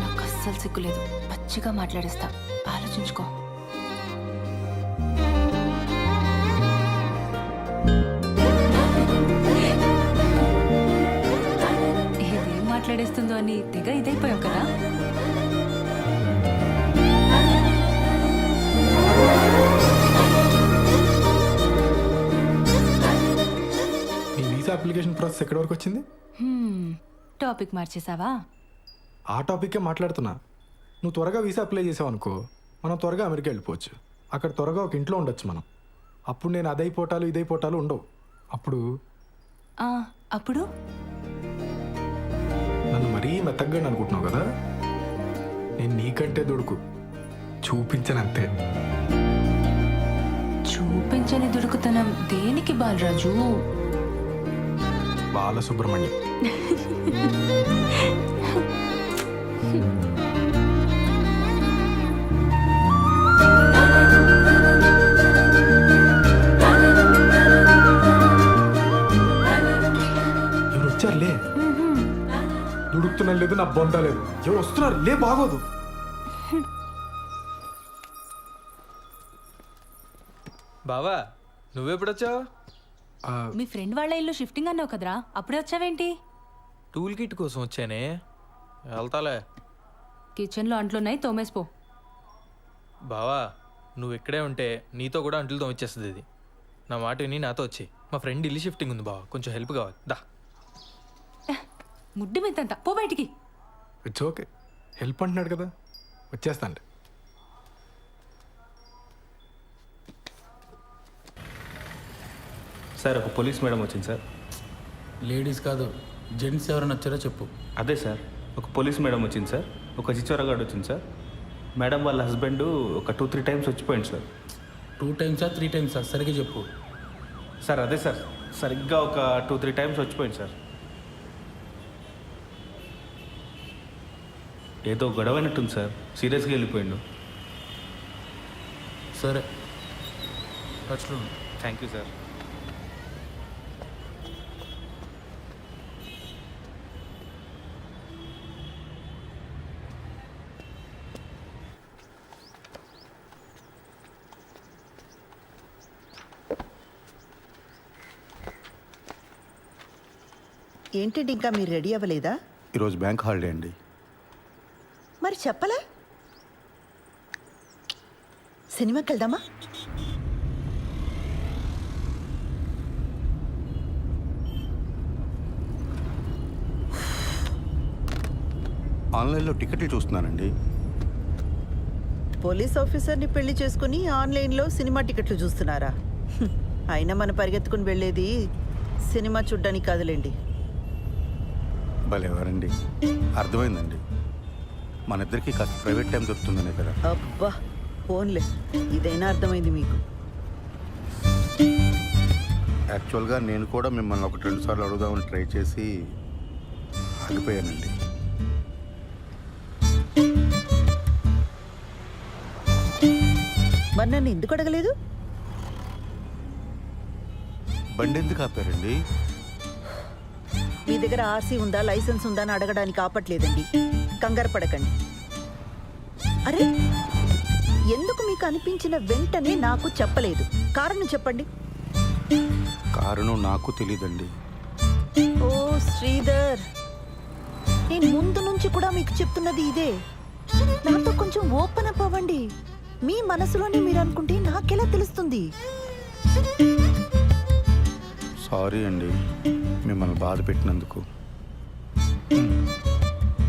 నాకు అస్సలు సిగ్గులేదు. పచ్చిగా మాట్లాడేస్తా, ఆలోచించుకో. ఇదేం మాట్లాడేస్తుందో అని తెగ ఇదైపోయావు కదా? నీ వీసా అప్లికేషన్ ప్రాసెస్ ఎక్కడి వరకు వచ్చింది? టాపిక్ మార్చేసావా? ఆ టాపిక్కే మాట్లాడుతున్నా. నువ్వు త్వరగా వీసా అప్లై చేసావు అనుకో, మనం త్వరగా అమెరికా వెళ్ళిపోవచ్చు. అక్కడ త్వరగా ఒక ఇంట్లో ఉండొచ్చు మనం. అప్పుడు నేను అదైపోటాలు ఇదైపోటాలు ఉండవు. అప్పుడు అప్పుడు నన్ను మరీ మెత్తగా అనుకుంటున్నావు కదా, నేను నీకంటే దొడుకు చూపించనంతే. చూపించని దుడుకుతనం దేనికి బాలరాజు? బాలసుబ్రహ్మణ్యం. ఎవరు వచ్చారులే. దుడుకుతున్నా లేదు, నా బొంద లేదు. ఎవరు వస్తున్నారు లే, బాగోదు. బావా నువ్వెప్పుడొచ్చావు? మీ ఫ్రెండ్ వాళ్ళ ఇల్లు షిఫ్టింగ్ అన్నావు కదరా, అప్పుడే వచ్చావేంటి? టూల్ కిట్ కోసం వచ్చానే, వెళ్తాలే. కిచెన్లో అంట్లున్నాయి, తోమేసిపో. బావా నువ్వు ఇక్కడే ఉంటే నీతో కూడా అంట్లు తోమిచ్చేస్తుంది ఇది. నా మాట విని నాతో వచ్చి. మా ఫ్రెండ్ ఇల్లు షిఫ్టింగ్ ఉంది బావా, కొంచెం హెల్ప్ కావాలి. దా. ముడ్డి మెత్తంత పో బయటికి. ఇట్స్ ఓకే, హెల్ప్ అంటున్నాడు కదా, వచ్చేస్తాను. సార్ ఒక పోలీస్ మేడం వచ్చింది సార్. లేడీస్ కాదు, జెంట్స్ ఎవరైనా వచ్చారో చెప్పు. అదే సార్, ఒక పోలీస్ మేడం వచ్చింది సార్. ఒక చిచ్చోరగాడు వచ్చింది సార్. మేడం వాళ్ళ హస్బెండ్ ఒక 2-3 టైమ్స్ వచ్చిపోయింది సార్. 2 టైమ్సా 3 టైమ్సా సరిగ్గా చెప్పు. సార్ అదే సార్, సరిగ్గా ఒక 2-3 టైమ్స్ వచ్చిపోయింది సార్. ఏదో గొడవైనట్టుంది సార్, సీరియస్గా వెళ్ళిపోయిండు. సరే, టచ్లో. Thank you sir. ఏంటండి ఇంకా మీరు రెడీ అవ్వలేదా? ఈరోజు బ్యాంక్ హాలిడే అండి. మరి చెప్పలా? సినిమాకి వెళ్దామా? ఆన్లైన్లో టికెట్లు చూస్తున్నానండి. పోలీస్ ఆఫీసర్ని పెళ్లి చేసుకుని ఆన్లైన్లో సినిమా టికెట్లు చూస్తున్నారా? అయినా మనం పరిగెత్తుకుని వెళ్ళేది సినిమా చూడ్డానికి కాదులేండి. భలేవారండి, అర్థమైందండి. మన ఇద్దరికి కాస్త ప్రైవేట్ టైం దొరుకుతుందనే కదా. అబ్బా ఫోన్లే, ఇదైనా అర్థమైంది మీకు. యాక్చువల్గా నేను కూడా మిమ్మల్ని 1-2 సార్లు అడుగుదామని ట్రై చేసి ఆగిపోయానండి. మరి నన్ను ఎందుకు అడగలేదు? బండి ఎందుకు ఆపారండి? మీ దగ్గర ఆర్సీ ఉందా, లైసెన్స్ ఉందా అని అడగడానికి ఆపట్లేదండి. కంగారు పడకండి. అరే, ఎందుకు మీకు అనిపించిన వెంటనే నాకు చెప్పలేదు? కారణం చెప్పండి. కారణం నాకు తెలీదండి. ఓ శ్రీధర్, నేను ముందు నుంచి కూడా మీకు చెప్తున్నది ఇదే. నాతో కొంచెం ఓపెన్ అప్ అవ్వండి. మీ మనసులోనే మీరు అనుకుంటే నాకెలా తెలుస్తుంది? సారీ అండి మిమ్మల్ని బాధ పెట్టినందుకు.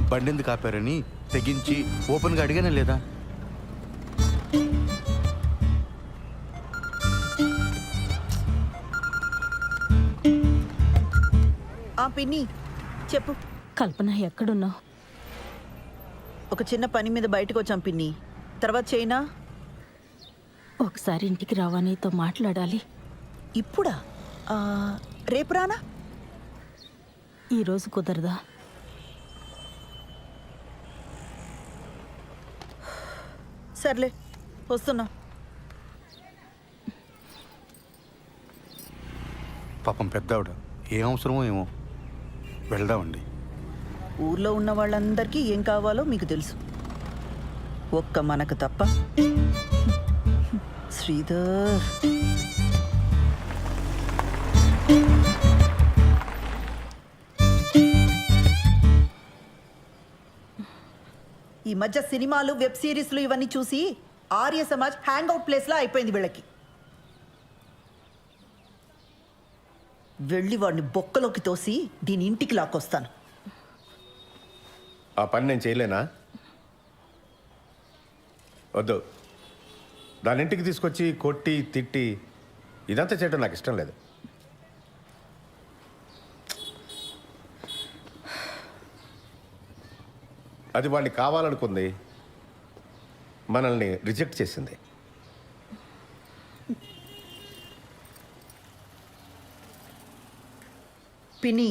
బండి ఎందుకు ఆపారని తెగించి ఓపెన్గా అడిగానే లేదా? పిన్ని చెప్పు. కల్పన ఎక్కడున్నావు? ఒక చిన్న పని మీద బయటకు వచ్చాం పిన్ని, తర్వాత చైనా. ఒకసారి ఇంటికి రావా, నీతో మాట్లాడాలి. ఇప్పుడా? రేపు రానా? ఈరోజు కుదరదా? సర్లే, వస్తున్నా. పాపం పెద్దావిడ, ఏం అవసరమో ఏమో. వెళ్దామండి. ఊర్లో ఉన్న వాళ్ళందరికీ ఏం కావాలో మీకు తెలుసు, ఒక్క మనకు తప్ప. శ్రీధర్, ఈ మధ్య సినిమాలు, వెబ్ సిరీస్లు ఇవన్నీ చూసి ఆర్య సమాజ్ హ్యాంగ్అవుట్ ప్లేస్లా అయిపోయింది వీళ్ళకి. వెళ్ళి వాడిని బొక్కలోకి తోసి దీని ఇంటికి లాక్కొస్తాను. ఆ పని నేను చేయలేనా? వద్దు. దాని ఇంటికి తీసుకొచ్చి కొట్టి తిట్టి ఇదంతా చేయడం నాకు ఇష్టం లేదు. అది వాడిని కావాలనుకుంది, మనల్ని రిజెక్ట్ చేసింది. పిన్ని,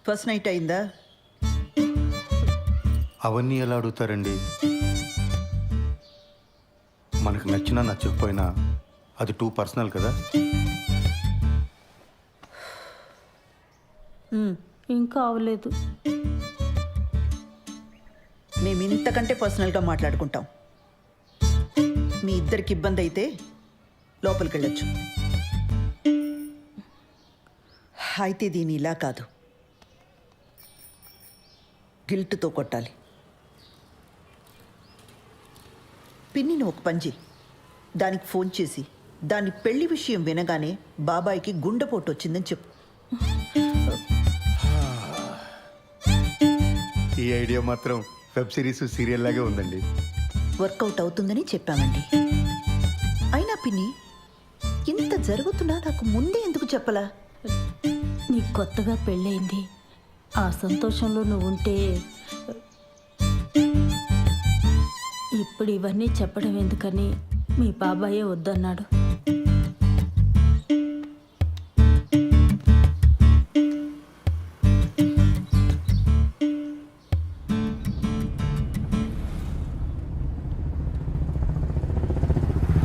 ఫస్ట్ నైట్ అయిందా? అవన్నీ ఎలా అడుగుతారండి? మనకు నచ్చినా నచ్చకపోయినా అది టూ పర్సనల్ కదా. ఇంకా అవలేదు. మేము ఇంతకంటే పర్సనల్గా మాట్లాడుకుంటాం. మీ ఇద్దరికి ఇబ్బంది అయితే లోపలికి వెళ్ళొచ్చు. అయితే దీని ఇలా కాదు, గిల్ట్తో కొట్టాలి. పిన్నిని ఒక పని చెయ్యి, దానికి ఫోన్ చేసి దాని పెళ్లి విషయం వినగానే బాబాయికి గుండెపోటు వచ్చిందని చెప్పు. ఈ ఐడియా మాత్రం వెబ్ సిరీస్ సీరియల్ లాగే ఉందండి. వర్కౌట్ అవుతుందని చెప్పామండి. అయినా పిన్ని, ఇంత జరుగుతున్నా నాకు ముందే ఎందుకు చెప్పలా? నీకు కొత్తగా పెళ్ళయింది, ఆ సంతోషంలో నువ్వు ఉంటే ఇప్పుడు ఇవన్నీ చెప్పడం ఎందుకని మీ బాబాయే వద్దన్నాడు.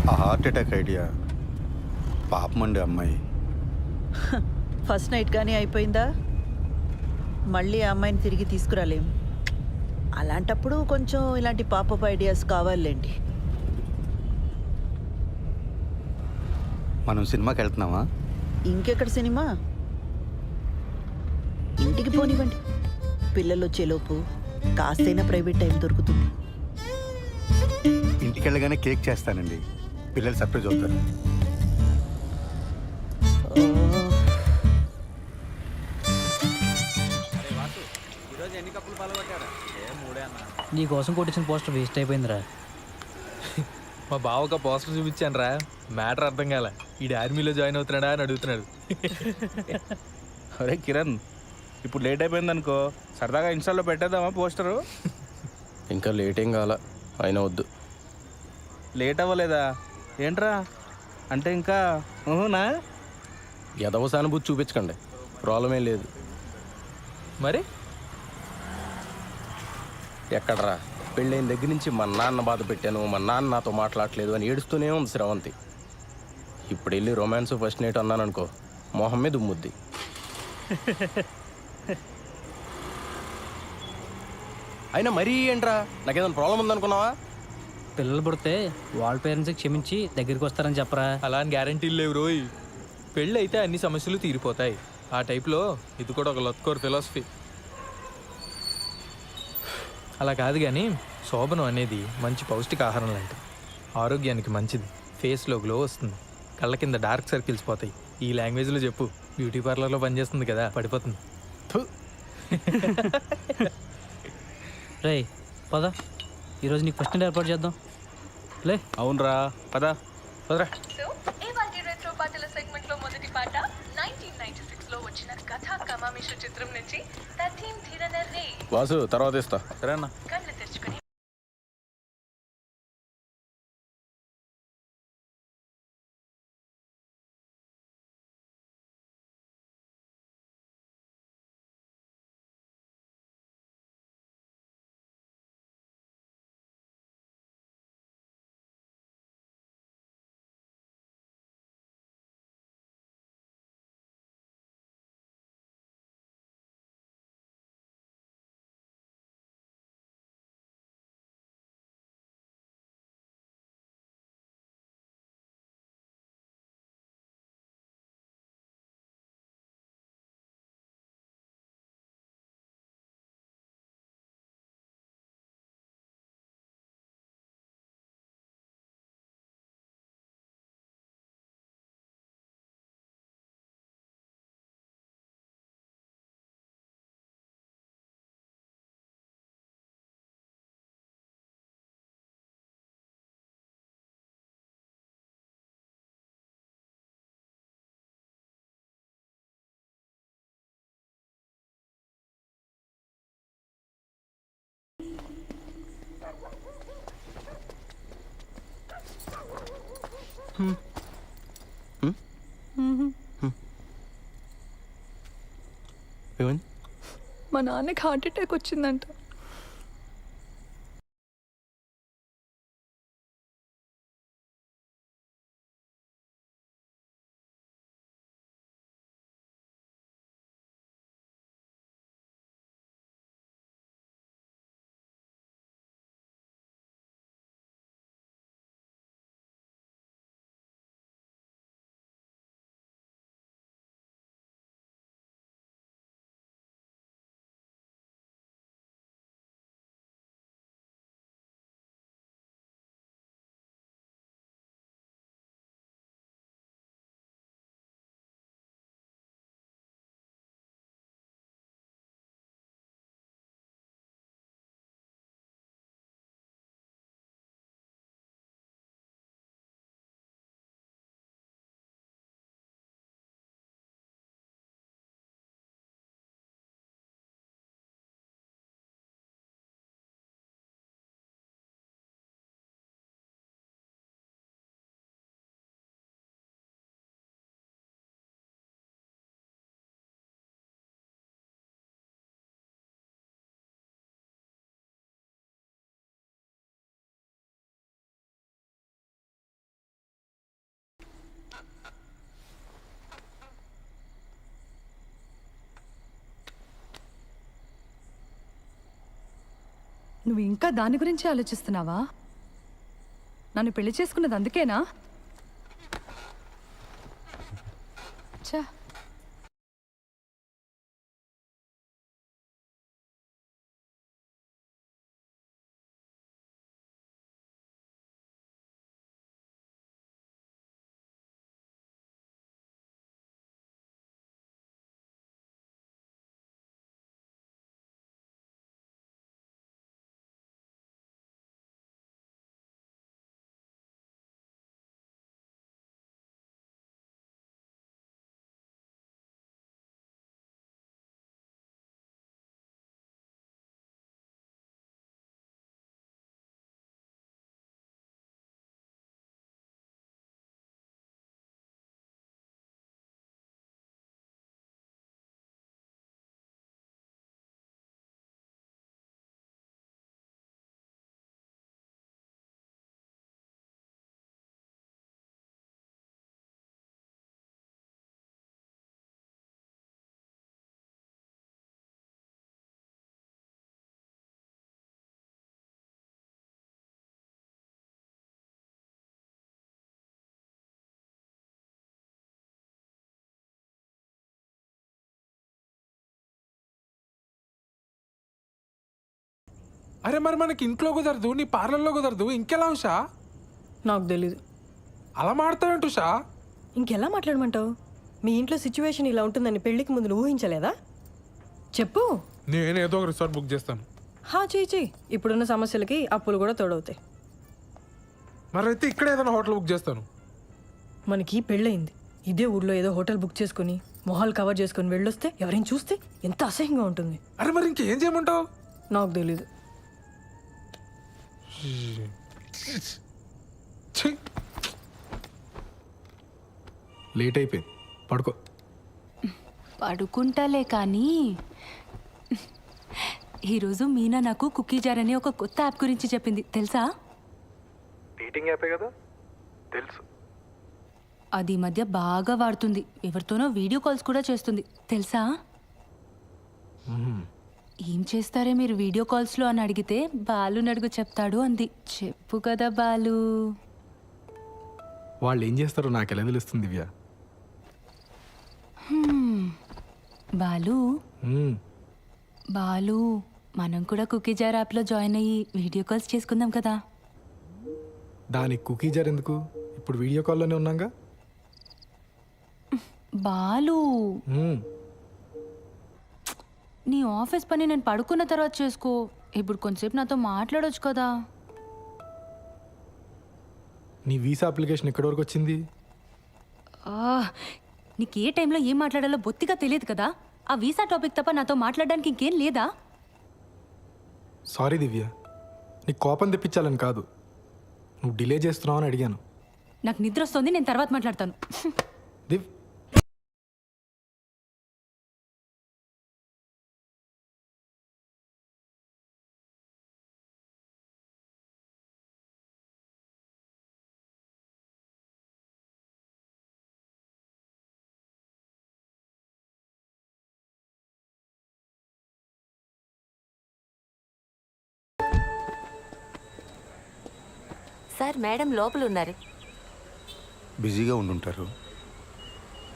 ఆ హార్ట్ అటాక్ ఐడియా పాపమండి అమ్మాయి. ఫస్ట్ నైట్ కానీ అయిపోయిందా? మళ్ళీ ఆ అమ్మాయిని తిరిగి తీసుకురాలేం. అలాంటప్పుడు కొంచెం ఇలాంటి పాపప్ ఐడియాస్ కావాలండి. మనం సినిమాకి వెళ్తున్నామా? ఇంకెక్కడ సినిమా? ఇంటికి పోనివ్వండి, పిల్లలు వచ్చేలోపు కాస్తైనా ప్రైవేట్ టైం దొరుకుతుంది. ఇంటికి వెళ్ళగానే కేక్ చేస్తానండి, పిల్లలు సర్ప్రైజ్ అవుతారు. నీకోసం కొట్టించిన పోస్టర్ వేస్ట్ అయిపోయిందిరా. మా బావకు ఆ పోస్టర్ చూపించాను రా, మ్యాటర్ అర్థం కాల. ఈ ఆర్మీలో జాయిన్ అవుతున్నాడా అని అడుగుతున్నాడు. అరే కిరణ్, ఇప్పుడు లేట్ అయిపోయింది అనుకో, సరదాగా ఇన్స్టాల్లో పెట్టేద్దామా పోస్టరు? ఇంకా లేట్ ఏం కావాలా, అయినా వద్దు. లేట్ అవ్వలేదా ఏంట్రా? అంటే ఇంకా ఊహునా? ఎదవ సానుభూతి చూపించకండి, ప్రాబ్లం ఏం లేదు. మరి ఎక్కడరా, పెళ్ళైన దగ్గర నుంచి మా నాన్న బాధ పెట్టాను, మా నాన్న నాతో మాట్లాడలేదు అని ఏడుస్తూనే ఉంది శ్రవంతి. ఇప్పుడు వెళ్ళి రొమాన్స్ ఫస్ట్ నైట్ అన్నాను అనుకో, మొహం మీద ఉమ్ముద్ది. అయినా మరీ ఏంట్రా, నాకేదైనా ప్రాబ్లం ఉందనుకున్నావా? పిల్లలు పుడితే వాళ్ళ పేరెంట్స్కి క్షమించి దగ్గరికి వస్తారని చెప్పరా. అలా అని గ్యారంటీలు లేవు రోయ్. పెళ్ళి అయితే అన్ని సమస్యలు తీరిపోతాయి. ఆ టైప్లో ఇది కూడా ఒక లత్కోర్ ఫిలాసఫీ. అలా కాదు కానీ శోభనం అనేది మంచి పౌష్టికాహారం లాంటిది. ఆరోగ్యానికి మంచిది, ఫేస్లో గ్లో వస్తుంది, కళ్ళ కింద డార్క్ సర్కిల్స్ పోతాయి. ఈ లాంగ్వేజ్లో చెప్పు, బ్యూటీ పార్లర్లో పనిచేస్తుంది కదా, పడిపోతుంది. రే పద, ఈరోజు నీకు ఫస్ట్ ఏర్పాటు చేద్దాం. లే. అవునరా, పద పదరా. రెట్రో పాటల సెగ్మెంట్ లో మొదటి పాట 1996 లో వచ్చిన కథా కమామిషు చిత్రం నుంచి తథీం ధిరనర్రే. వాసు తర్వాత ఇస్తా. సరే అన్న. కళ్ళు తెరుచుకుని ఏమైంది? మా నాన్నకి హార్ట్ అటాక్ వచ్చిందంట. నువ్వు ఇంకా దాని గురించి ఆలోచిస్తున్నావా? నన్ను పెళ్లి చేసుకున్నది అందుకేనా? ఛా, అరే మరి మనకి ఇంట్లో కుదరదు, నీ పార్లర్లో కుదరదు, ఇంకెలా ఉషా? నాకు తెలీదు. అలా మాడతావేంటి ఉషా? ఇంకెలా మాట్లాడమంటావు? మీ ఇంట్లో సిచ్యువేషన్ ఇలా ఉంటుందని పెళ్లికి ముందు నువ్వు ఊహించలేదా? చెప్పు. నేనేదో ఒక రిసార్ట్ బుక్ చేస్తాను. చెయ్యి. ఇప్పుడున్న సమస్యలకి అప్పులు కూడా తోడవుతాయి. మరైతే ఇక్కడ ఏదైనా హోటల్ బుక్ చేస్తాను. మనకి పెళ్ళయింది, ఇదే ఊర్లో ఏదో హోటల్ బుక్ చేసుకుని మొహాలు కవర్ చేసుకుని వెళ్ళొస్తే ఎవరైనా చూస్తే ఎంత అసహ్యంగా ఉంటుంది. అరే మరి ఇంకేం చేయమంటావు? నాకు తెలీదు. లేట్ అయిపోయింది, పడుకో. పడుకుంటాలే కానీ ఈరోజు మీనా నాకు కుకీ జార్ అనే ఒక కొత్త యాప్ గురించి చెప్పింది, తెలుసా? డేటింగ్ యాపే కదా, తెలుసు. అది ఈ మధ్య బాగా వాడుతుంది. ఎవరితోనో వీడియో కాల్స్ కూడా చేస్తుంది, తెలుసా? ఏం చేస్తారే మీరు వీడియో కాల్స్లో అని అడిగితే బాలు నడుగు చెప్తాడు అంది. చెప్పు కదా బాలు. వాళ్ళు ఏం చేస్తారో నాకు ఎలా తెలుస్తుంది దివ్య? బాలు బాలు మనం కూడా కుకీ జార్ యాప్లో జాయిన్ అయ్యి వీడియో కాల్స్ చేసుకుందాం కదా. దానికి కుకీ జార్ ఎందుకు? ఇప్పుడు వీడియో కాల్లోనే ఉన్నాగా. బాలు నీ ఆఫీస్ పని నేను పడుకున్న తర్వాత చేసుకో. ఇప్పుడు కొంచెంసేపు నాతో మాట్లాడొచ్చు కదా. నీ వీసా అప్లికేషన్ ఎక్కడి వరకు వచ్చింది? నీకు ఏ టైంలో ఏం మాట్లాడాలో బొత్తిగా తెలియదు కదా. ఆ వీసా టాపిక్ తప్ప నాతో మాట్లాడడానికి ఇంకేం లేదా? సారీ దివ్య, నీకు కోపం తెప్పించాలని కాదు, నువ్వు డిలే చేస్తున్నావు అని అడిగాను. నాకు నిద్ర వస్తుంది, నేను తర్వాత మాట్లాడతాను. దివ్ సార్ మేడం లోపల ఉన్నారు. బిజీగా ఉండుంటారు.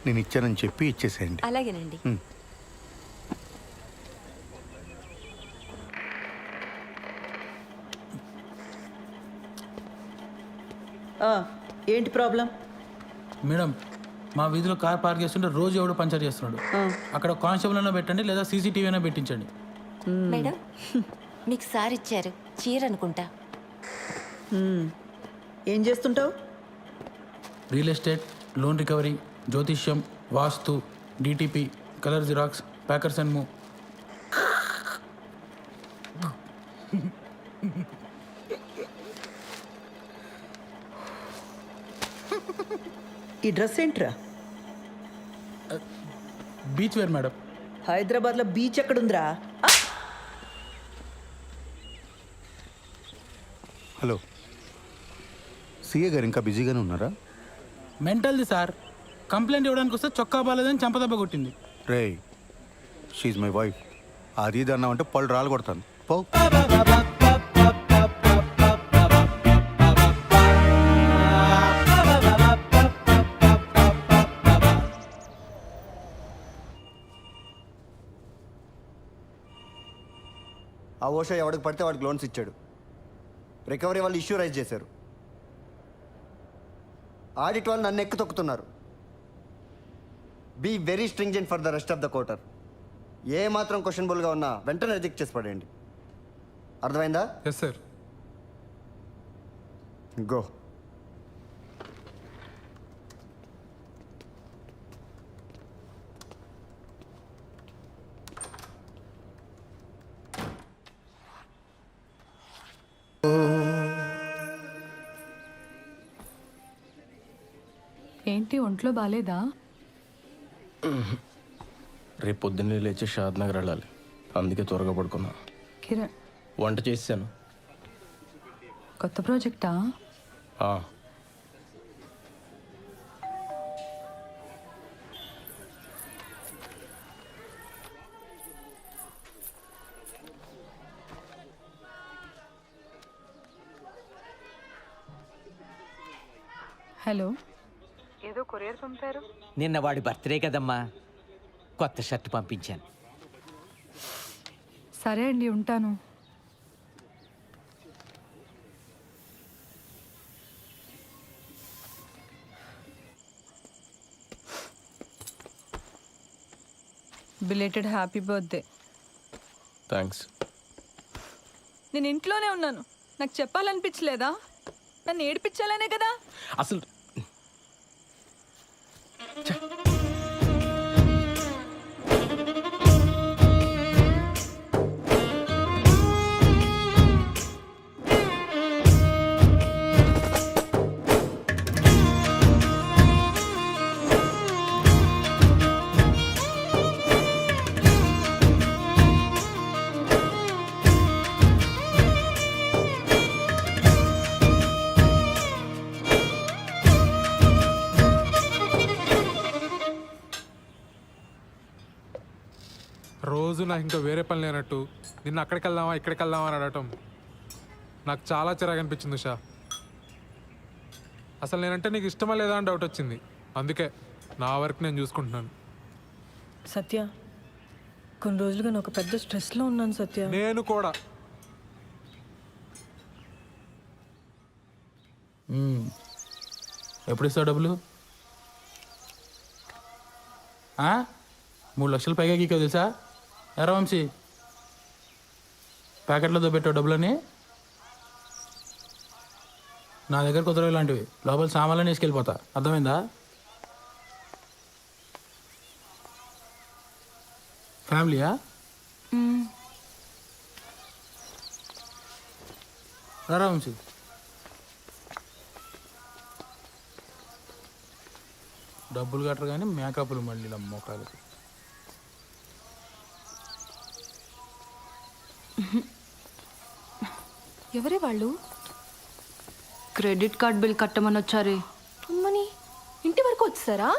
నేను ఇచ్చానని చెప్పి ఇచ్చేసేయండి. అలాగేనండి. ఏంటి ప్రాబ్లం? మేడం, మా వీధిలో కార్ పార్క్ చేస్తుంటే రోజు ఎవడు పంచర్ చేస్తున్నాడు. అక్కడ కానిస్టేబుల్ అయినా పెట్టండి, లేదా సీసీటీవీ అయినా పెట్టించండి. మేడం మీకు సార్ ఇచ్చారు, చీర అనుకుంటా. ఏం చేస్తుంటావు? రియల్ ఎస్టేట్, లోన్ రికవరీ, జ్యోతిష్యం, వాస్తు, DTP, colour xerox, packers and move. ఈ డ్రెస్ ఏంట్రా? Beach wear madam. హైదరాబాద్లో బీచ్ ఎక్కడుందిరా? హలో, సిఏ గారు ఇంకా బిజీగానే ఉన్నారా? మెంటల్ది సార్, కంప్లైంట్ ఇవ్వడానికి వస్తే చొక్కా బాలేదని చంపదెబ్బ కొట్టింది. రే, షీఈ్ మై వైఫ్. అది ఇది అన్నామంటే పళ్ళు రాలు కొడతాను. పో. ఆ ఓషో ఎవడికి పడితే వాడికి లోన్స్ ఇచ్చాడు. రికవరీ వాళ్ళు ఇష్యూ రైజ్ చేశారు. ఆడిట్ వాళ్ళు నన్ను ఎక్కు తొక్కుతున్నారు. Be very stringent for the rest of the quarter. ఏ మాత్రం క్వశ్చనబుల్గా ఉన్నా వెంటనే రిజెక్ట్ చేసి పడేయండి. అర్థమైందా? Yes sir. గో. ఏంటి ఒంట్లో బాలేదా? రేపు పొద్దున్నే లేచి షాద్ నగర్ వెళ్ళాలి, అందుకే త్వరగా పడుకున్నా. కిరణ్, వంట చేశాను. కొత్త ప్రాజెక్టా? హలో, ఏదో కొరియర్ పంపారు. నిన్న వాడి బర్త్డే కదమ్మా, కొత్త షర్ట్ పంపించాను. సరే అండి, ఉంటాను. Belated happy birthday. థ్యాంక్స్. నేను ఇంట్లోనే ఉన్నాను, నాకు చెప్పాలనిపించలేదా? నన్ను ఏడిపించాలనే కదా. అసలు రోజు నాకు ఇంకా వేరే పని లేనట్టు నిన్న అక్కడికి వెళ్దామా ఇక్కడికి వెళ్దామా అని అడగటం నాకు చాలా చిరాకు అనిపించింది ఉషా. అసలు నేనంటే నీకు ఇష్టమా లేదా అని డౌట్ వచ్చింది, అందుకే నా వర్క్ నేను చూసుకుంటున్నాను. సత్య, కొన్ని రోజులుగా నేను ఒక పెద్ద స్ట్రెస్లో ఉన్నాను సత్య. నేను కూడా. ఎప్పుడు ఇస్తావు డబ్బులు? 3 లక్షలు పైగా గీకో తెలుసా? ఎరా వంశీ, ప్యాకెట్లో దొబ్బెట్టావు డబ్బులని. నా దగ్గర కుదరవు ఇలాంటివి, లోపల సామాన్లు వేసుకెళ్ళిపోతా, అర్థమైందా? ఫ్యామిలీయా? రారా వంశీ. డబ్బులు కట్టరు కానీ మేకప్లు మళ్ళీ ఇలా మోకాలకి. ఎవరే వాళ్ళు? క్రెడిట్ కార్డ్ బిల్ కట్టమని వచ్చారే. అమ్మని ఇంటి వరకు వచ్చారా?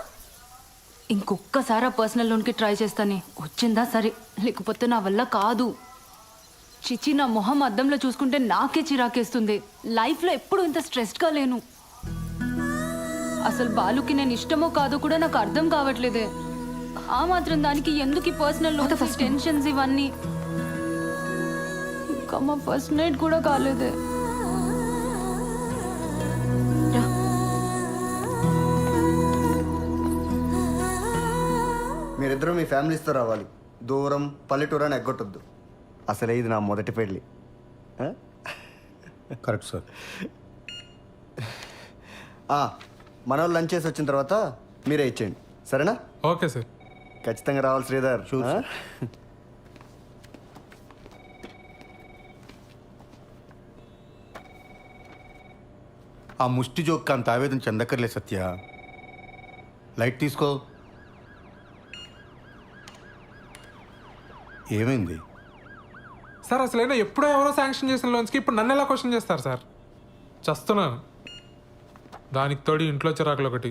ఇంకొక్కసారి ఆ పర్సనల్ లోన్కి ట్రై చేస్తానే. వచ్చిందా సరే, లేకపోతే నా వల్ల కాదు. చిచి, నా మొహం అద్దంలో చూసుకుంటే నాకే చిరాకేస్తుంది. లైఫ్లో ఎప్పుడు ఇంత స్ట్రెస్డ్గా లేను. అసలు బాలుకి నేను ఇష్టమో కాదో కూడా నాకు అర్థం కావట్లేదే. ఆ మాత్రం దానికి ఎందుకు ఈ పర్సనల్ లోన్, ఫస్ట్ టెన్షన్స్ ఇవన్నీ. ఇంకా మా ఫస్ట్ నైట్ కూడా కాలేదే. మీరిద్దరూ మీ ఫ్యామిలీస్తో రావాలి. దూరం పల్లెటూరు అని ఎగ్గొట్టొద్దు. అసలే ఇది నా మొదటి పెళ్ళి. Correct sir. మన వాళ్ళు లంచ్ చేసి వచ్చిన తర్వాత మీరే ఇచ్చేయండి, సరేనా? Okay sir. ఖచ్చితంగా రావాలి శ్రీధర్. ఆ ముష్టి జోక్ అంత ఆవేదన చెందక్కర్లే సత్య. లైట్ తీసుకో. ఏమైంది సార్? అసలైనా ఎప్పుడో ఎవరో శాంక్షన్ చేసిన లోన్స్కి ఇప్పుడు నన్ను ఎలా క్వశ్చన్ చేస్తారు సార్? చస్తున్నాను. దానికి తోడి ఇంట్లో చిరాకులు ఒకటి.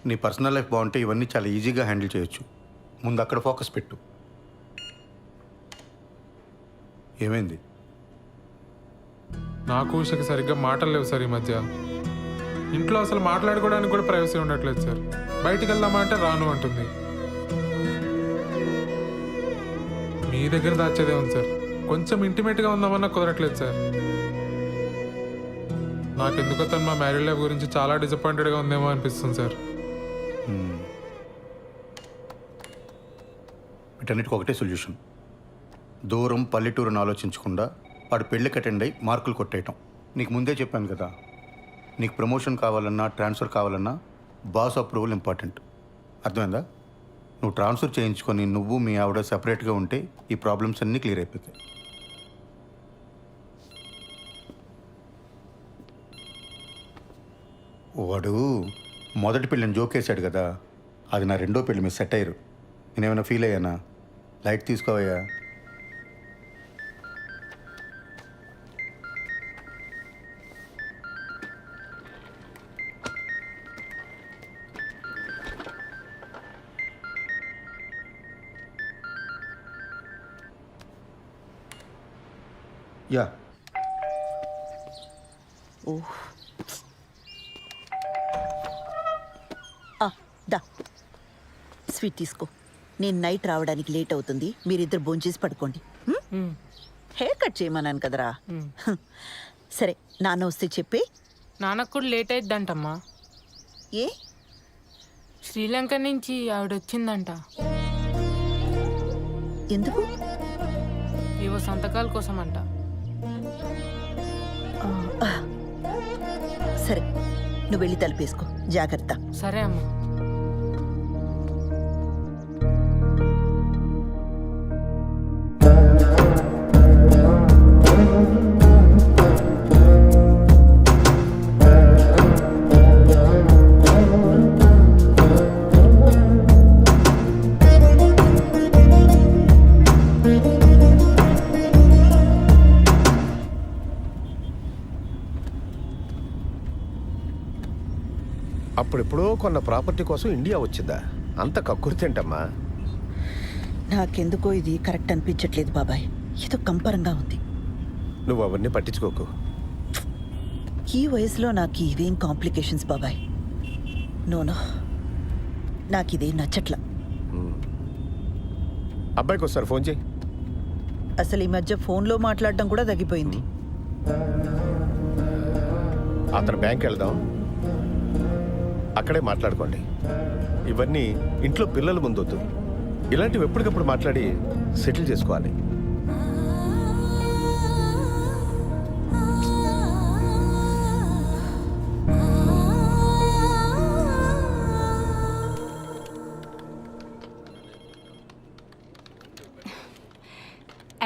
నీ పర్సనల్ లైఫ్ బాగుంటే ఇవన్నీ చాలా ఈజీగా హ్యాండిల్ చేయొచ్చు. ముందు అక్కడ ఫోకస్ పెట్టు. ఏమైంది? నాకు ఉషకి సరిగ్గా మాటలు లేవు సార్ ఈ మధ్య. ఇంట్లో అసలు మాట్లాడుకోవడానికి కూడా ప్రైవసీ ఉండట్లేదు సార్. బయటికి వెళ్దామా అంటే రాను అంటుంది. మీ దగ్గర దాచేదే ఉంది సార్. కొంచెం ఇంటిమేట్గా ఉందామన్నా కుదరట్లేదు సార్. నాకెందుకో తను మా మ్యారీడ్ లైఫ్ గురించి చాలా డిసప్పాయింటెడ్గా ఉందేమో అనిపిస్తుంది సార్. వీటన్నిటికి ఒకటే సొల్యూషన్. దూరం పల్లెటూరుని ఆలోచించకుండా వాడు పెళ్ళికి అటెండ్ అయ్యి మార్కులు కొట్టేయటం. నీకు ముందే చెప్పాను కదా, నీకు ప్రమోషన్ కావాలన్నా ట్రాన్స్ఫర్ కావాలన్నా బాస్ అప్రూవల్ ఇంపార్టెంట్. అర్థమైందా? నువ్వు ట్రాన్స్ఫర్ చేయించుకొని నువ్వు మీ ఆవిడ సపరేట్గా ఉంటే ఈ ప్రాబ్లమ్స్ అన్నీ క్లియర్ అయిపోతాయి. వాడు మొదటి పెళ్ళిని జోకేశాడు కదా, అది నా రెండో పెళ్ళి మీద సెట్ అయ్యారు. నేనేమైనా ఫీల్ అయ్యానా? లైట్ తీసుకోవయ్యా. యా. దా స్వీట్ తీసుకో. నేను నైట్ రావడానికి లేట్ అవుతుంది. మీరిద్దరు భోంచేసి పడుకోండి. హెయిర్ కట్ చేయమన్నాను కదరా. సరే, నాన్న వస్తే చెప్పి. నాన్నకు కూడా లేట్ అయిద్దంటమ్మా. ఏ? శ్రీలంక నుంచి ఆవిడ వచ్చిందంట. ఎందుకు? ఏవో సంతకాల కోసం అంట. సరే, నువ్వు వెళ్ళి తలుపేసుకో. జాగ్రత్త. సరే అమ్మా. అప్పుడెప్పుడో కొన్న ప్రాపర్టీ కోసం ఇండియా వచ్చిందా? అంత కక్కుర్తేంటమ్మా? నాకెందుకో ఇది కరెక్ట్ అనిపించట్లేదు బాబాయ్. ఏదో కంపరంగా ఉంది. నువ్వు అవన్నీ పట్టించుకోకు. ఈ వయసులో నాకు ఇవేం కాంప్లికేషన్స్ బాబాయ్. నోనో, నాకు ఇదేం నచ్చట్లా. అబ్బాయికి వస్తారు, ఫోన్ చేయి. అసలు ఈ మధ్య ఫోన్లో మాట్లాడడం కూడా తగ్గిపోయింది. అతను బ్యాంక్ వెళ్దాం, అక్కడే మాట్లాడుకోండి. ఇవన్నీ ఇంట్లో పిల్లల ముందొద్దు. ఇలాంటివి ఎప్పటికప్పుడు మాట్లాడి సెటిల్ చేసుకోవాలి.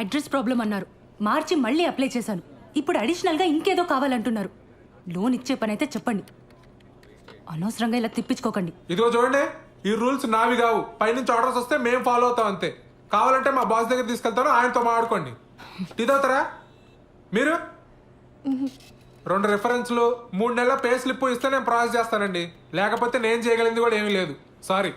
అడ్రస్ ప్రాబ్లం అన్నారు. మార్చి మళ్ళీ అప్లై చేశాను. ఇప్పుడు అడిషనల్గా ఇంకేదో కావాలంటున్నారు. లోన్ ఇచ్చే పని అయితే చెప్పండి, అనవసరంగా ఇలా తిప్పించుకోకండి. ఇదిగో చూడండి, ఈ రూల్స్ నావి కావు. పైనుంచి ఆర్డర్స్ వస్తే మేము ఫాలో అవుతాం అంతే. కావాలంటే మా బాస్ దగ్గర తీసుకెళ్తాను, ఆయనతో మాట్లాడుకోండి. టీ తాగుతారా మీరు? 2 రిఫరెన్స్లు 3 నెలల పే స్లిప్ ఇస్తే నేను ప్రాసెస్ చేస్తానండి. లేకపోతే నేను చేయగలిగింది కూడా ఏమీ లేదు. సారీ.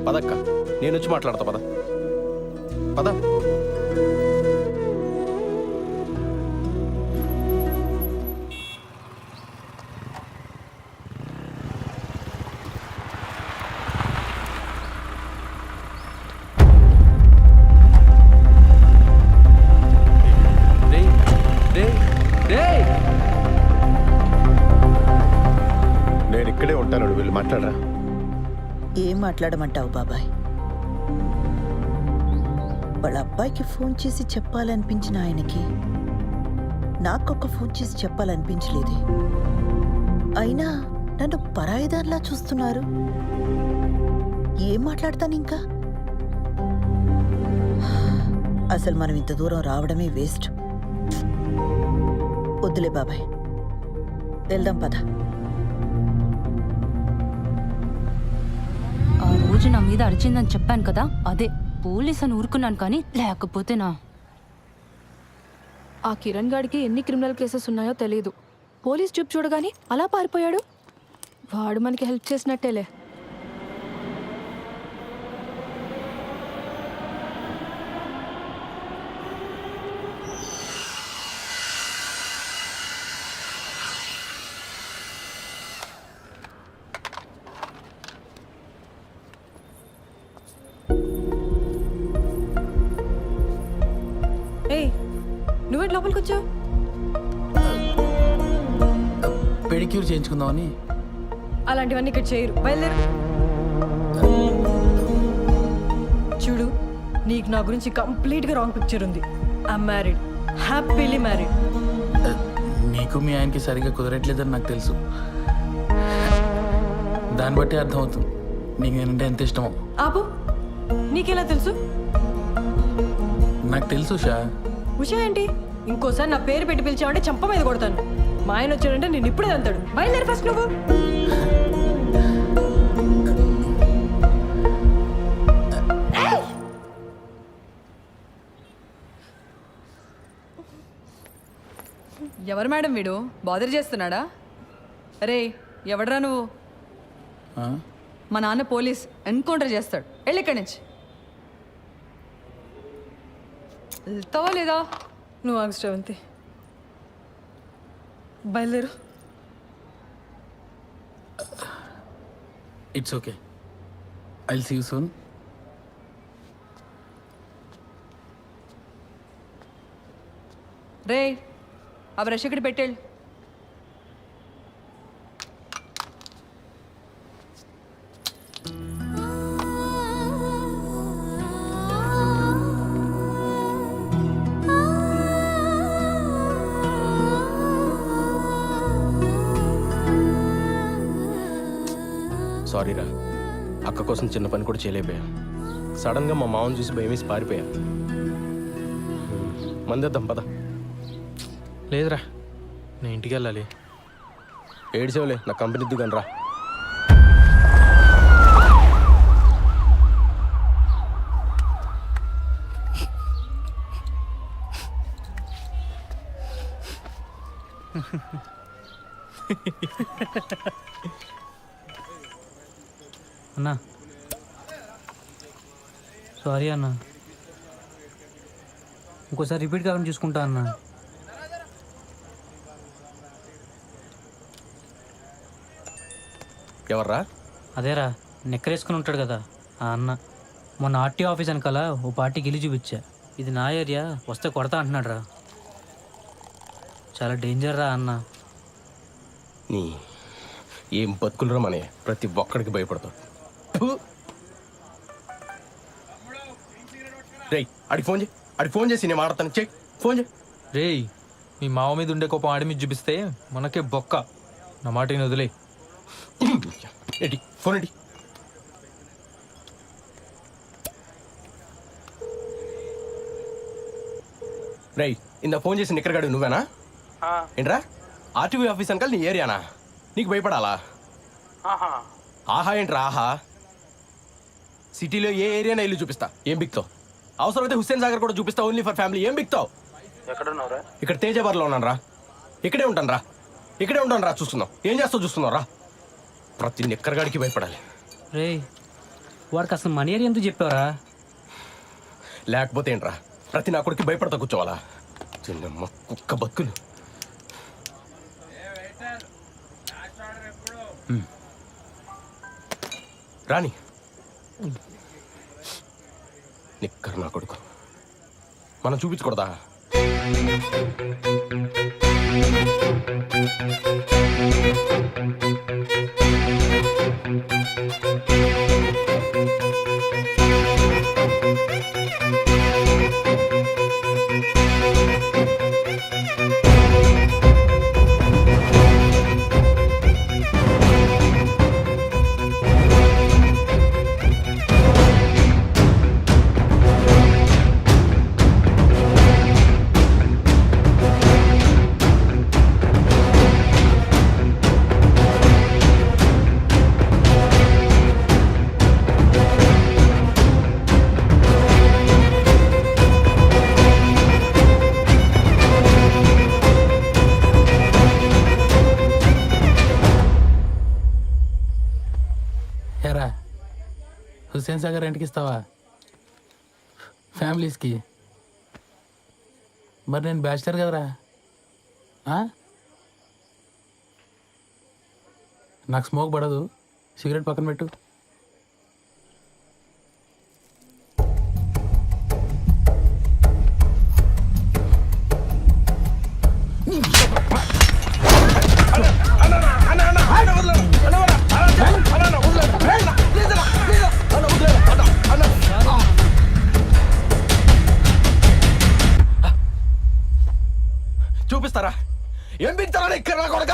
పదక్క, నేను వచ్చి మాట్లాడతా. పద పద. నేను ఇక్కడే ఉంటాను, వీళ్ళు మాట్లాడరా. ఏం మాట్లాడమంటావు బాబాయ్? వాళ్ళ అబ్బాయికి ఫోన్ చేసి చెప్పాలనిపించిన ఆయనకి నాకొక ఫోన్ చేసి చెప్పాలనిపించలేదే. అయినా నన్ను పరాయిదాన్లా చూస్తున్నారు. ఏం మాట్లాడతాను ఇంకా? అసలు మనం ఇంత దూరం రావడమే వేస్ట్. వద్దులే బాబాయ్, వెళ్దాం పద. ఆ రోజు నా మీద అరిచిందని చెప్పాను కదా, అదే పోలీస్ అని ఊరుకున్నాను. కానీ లేకపోతే ఆ కిరణ్ గాడికి ఎన్ని క్రిమినల్ కేసెస్ ఉన్నాయో తెలియదు. పోలీస్ చూపు చూడగానే అలా పారిపోయాడు. వాడు మనకి హెల్ప్ చేసినట్టేలే. ఏయ్, నువ్వేంటి లోపలికి వచ్చావు? పెడిక్యూర్ చేయించుకుందామని. అలాంటివన్నీ ఇక్కడ చేయరు, బయలుదేరు. చూడు, నీకు నా గురించి కంప్లీట్గా రాంగ్ పిక్చర్ ఉంది. I'm married, happily married. నీకు మీ ఆయనకి సరిగ్గా కుదరట్లేదని నాకు తెలుసు. దాన్ని బట్టి అర్థమవుతుంది నీకు నేనంటే ఎంత ఇష్టమో. ఆపు, నీకెలా తెలుసు? నాకు తెలుసు ఉషా. ఉషా ఏంటి? ఇంకోసారి నా పేరు పెట్టి పిలిచావంటే చంప మీద కొడతాను. మా ఆయన వచ్చాడంటే నేను ఇప్పుడే అంతాడు. బయలుదేరి ఫస్ట్ నువ్వు. ఎవరు మేడం వీడు? బాదర్ చేస్తున్నాడా? రే, ఎవడరా నువ్వు? మా నాన్న పోలీస్, ఎన్కౌంటర్ చేస్తాడు. వెళ్ళి ఇక్కడి నుంచి. వెళ్తావా లేదా? నువ్వు ఆగు శ్రవంతి, బయలుదేరు. It's okay, I will see you soon. రే, ఆ బ్రష్ ఇక్కడ పెట్టేళ్ళు. సారీరా, అక్క కోసం చిన్న పని కూడా చేయలేకపోయా. సడన్గా మా మామని చూసి భయమేసి పారిపోయా. మందేద్దాం పద. లేదురా, నేను ఇంటికి వెళ్ళాలి. ఏడ్చేవులే, నా కంపెనీ దిగాను రా. అన్నా సారీ అన్నా, ఇంకోసారి రిపీట్ కాకుండా చూసుకుంటా అన్నా. ఎవర్రా? అదేరా, నెక్కరేసుకుని ఉంటాడు కదా ఆ అన్న. మొన్న ఆర్టీ ఆఫీస్ వెనకాల ఓ పార్టీకి వెళ్ళి చూపించా. ఇది నా ఏరియా, వస్తే కొడతా అంటున్నాడు రా. చాలా డేంజర్ రా అన్న. నీ ఏం బతుకులరా మనే, ప్రతి ఒక్కడికి భయపడతాడు. రేయ్, అడిగి ఫోన్ చేయి. అది ఫోన్ చేసి నేను మాడతాను. చెక్ ఫోన్ చేయి. రేయ్, మీ మావ మీద ఉండే కోపం ఆడి మీద చూపిస్తే మనకే బొక్క. నా మాటని వదిలే. ఏంటి ఫోన్ ఏంటి? రై ఇందా ఫోన్ చేసి నిక్కరగాడు నువ్వేనా? ఏంట్రా ఆర్టీవీ ఆఫీస్ అంకల్ నీ ఏరియానా? నీకు భయపడాలా? ఆహా ఏంట్రా ఆహా? సిటీలో ఏ ఏరియానా ఇల్లు చూపిస్తా, ఏం బిక్తావు? అవసరమైతే హుస్సేన్ సాగర్ కూడా చూపిస్తా, ఓన్లీ ఫర్ ఫ్యామిలీ. ఏం బిక్తావు? ఎక్కడున్నావురా? ఇక్కడ తేజాబార్లో ఉన్నాను రా. ఇక్కడే ఉంటాను రా, ఇక్కడే ఉంటాను రా. చూస్తున్నావు ఏం చేస్తావు? చూస్తున్నావు రా. ప్రతి నిక్కరగాడికి భయపడాలి. రే వాడికి అసలు మనీ ఏరియా ఎందుకు చెప్పావరా? లేకపోతే ఏంట్రా ప్రతి నా కొడుకు భయపడతా కూర్చోవాలా? చిన్నమ్మ కుక్క బతుకులు. రాని నిక్కర్ నా కొడుకు మనం చూపించకూడదా? ఎరా హుస్సేన్ సాగర్ రెంట్కి ఇస్తావా ఫ్యామిలీస్కి? మరి నేను బ్యాచిలర్ కదరా. నాకు స్మోక్ పడదు, సిగరెట్ పక్కన పెట్టు. చూపిస్తారా ఏం బిగుతారా ఇక్కడ నా కొడుక?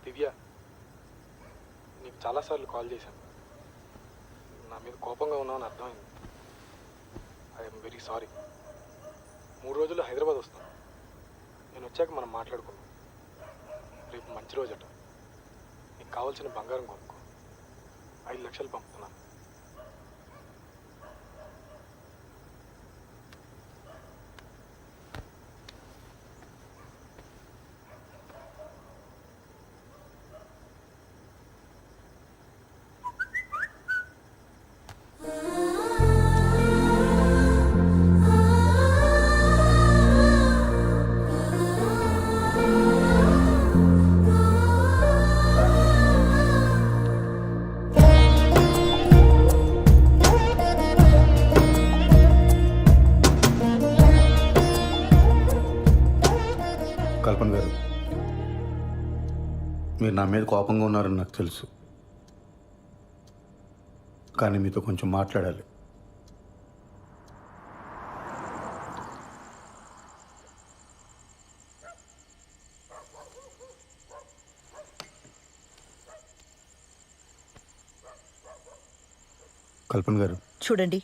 దివ్య, నీకు చాలాసార్లు కాల్ చేశాను. నా మీద కోపంగా ఉన్నావని అర్థమైంది. I'm very sorry. 3 రోజుల్లో హైదరాబాద్ వస్తాను. నేను వచ్చాక మనం మాట్లాడుకుందాం. రేపు మంచి రోజట. నీకు కావాల్సిన బంగారం కొనుక్కో. 5 లక్షలు పంపుతున్నాను. కల్పన గారు, మీరు నా మీద కోపంగా ఉన్నారని నాకు తెలుసు, కానీ మీతో కొంచెం మాట్లాడాలి. కల్పన గారు, చూడండి,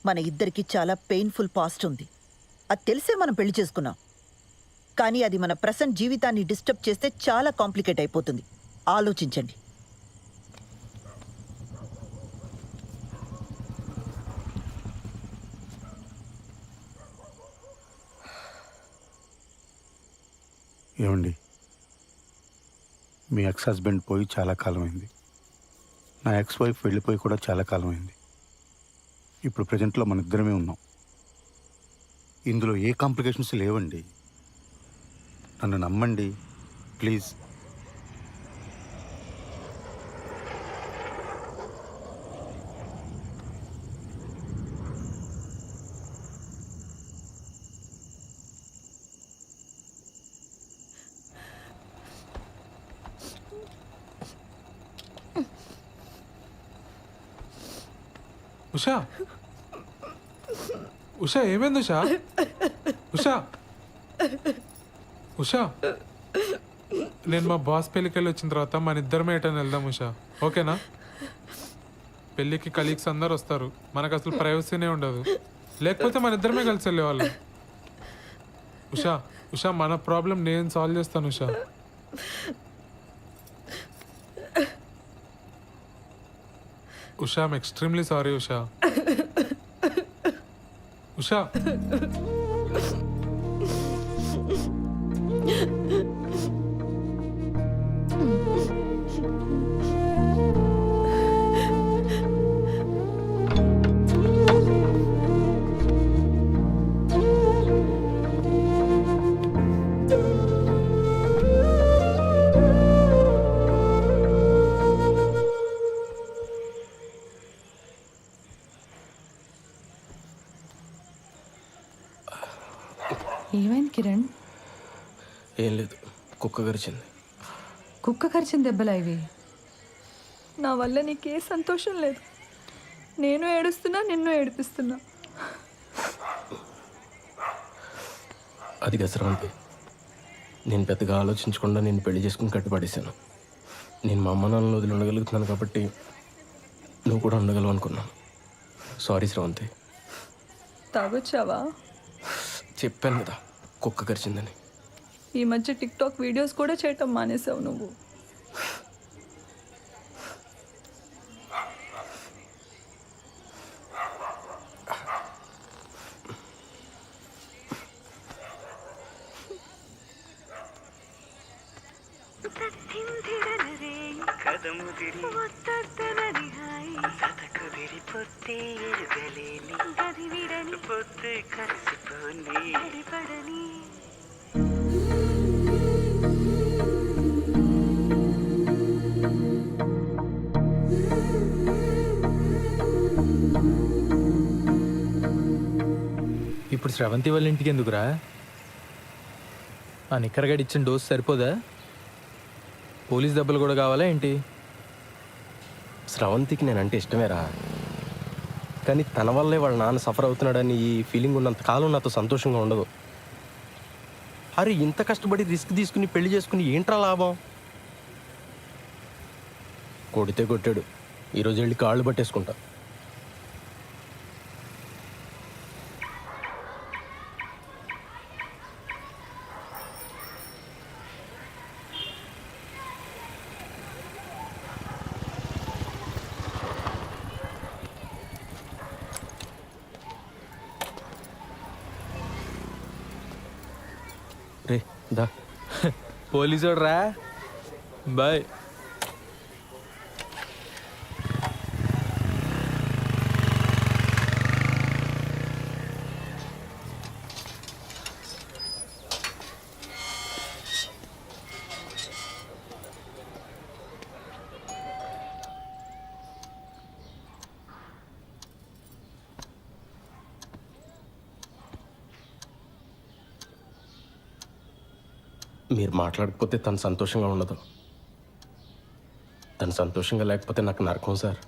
మన ఇద్దరికి చాలా పెయిన్ఫుల్ పాస్ట్ ఉంది. అది తెలిసే మనం పెళ్లి చేసుకున్నాం. కానీ అది మన ప్రెసెంట్ జీవితాన్ని డిస్టర్బ్ చేస్తే చాలా కాంప్లికేట్ అయిపోతుంది. ఆలోచించండి. ఏమండి, మీ ఎక్స్ హస్బెండ్ పోయి చాలా కాలం అయింది. నా ఎక్స్ వైఫ్ వెళ్ళిపోయి కూడా చాలా కాలం అయింది. ఇప్పుడు ప్రజెంట్లో మన ఇద్దరమే ఉన్నాం. ఇందులో ఏ కాంప్లికేషన్స్ లేవండి. నన్ను నమ్మండి ప్లీజ్. ఉషా ఉషా ఏమైంది ఉషా? ఉషా ఉషా నేను మా బాస్ పెళ్ళికి వెళ్ళి వచ్చిన తర్వాత మన ఇద్దరమే ఎటని వెళ్దాం ఉషా, ఓకేనా? పెళ్ళికి కలీగ్స్ అందరు వస్తారు, మనకు అసలు ప్రైవసీనే ఉండదు. లేకపోతే మన ఇద్దరమే కలిసి వెళ్ళేవాళ్ళం. ఉషా ఉషా మన ప్రాబ్లం నేను సాల్వ్ చేస్తాను Usha. Usha I'm extremely sorry Usha. Usha ఏమైంది కిరణ్? ఏం లేదు, కుక్క గరిచింది. కుక్క కరిచిన దెబ్బలా ఇవి? నా వల్ల నీకే సంతోషం లేదు. నేను ఏడుస్తున్నా, నిన్ను ఏడిపిస్తున్నా. అది గసరవంతి, నేను పెద్దగా ఆలోచించకుండా నేను పెళ్లి చేసుకుని కట్టుపడేశాను. నేను మా అమ్మ నాన్నలు వదిలి ఉండగలుగుతున్నాను కాబట్టి నువ్వు కూడా ఉండగలవు అనుకున్నాను. సారీ శ్రవంతి. తాగొచ్చావా? చెప్పాను కదా కుక్క కరిచిందని. ఈ మధ్య టిక్టాక్ వీడియోస్ కూడా చేయటం మానేసావు నువ్వు. ఇప్పుడు శ్రవంతి వాళ్ళ ఇంటికి ఎందుకురా? ఆ నిక్కరగడి ఇచ్చిన డోస్ సరిపోదా? పోలీస్ దెబ్బలు కూడా కావాలా ఏంటి? స్రవంతికి నేనంటే ఇష్టమేరా, కానీ తన వల్లే వాళ్ళ నాన్న సఫర్ అవుతున్నాడని ఈ ఫీలింగ్ ఉన్నంత కాలం నాతో సంతోషంగా ఉండదు. అరే ఇంత కష్టపడి రిస్క్ తీసుకుని పెళ్లి చేసుకుని ఏంట్రా లాభం? కొడితే కొట్టాడు, ఈరోజు వెళ్ళి కాళ్ళు పట్టేసుకుంటా. రే దా. పోలీసోడు రా, బాయ్. మీరు మాట్లాడకపోతే తను సంతోషంగా ఉండదు. తను సంతోషంగా లేకపోతే నాకు నరకం సార్.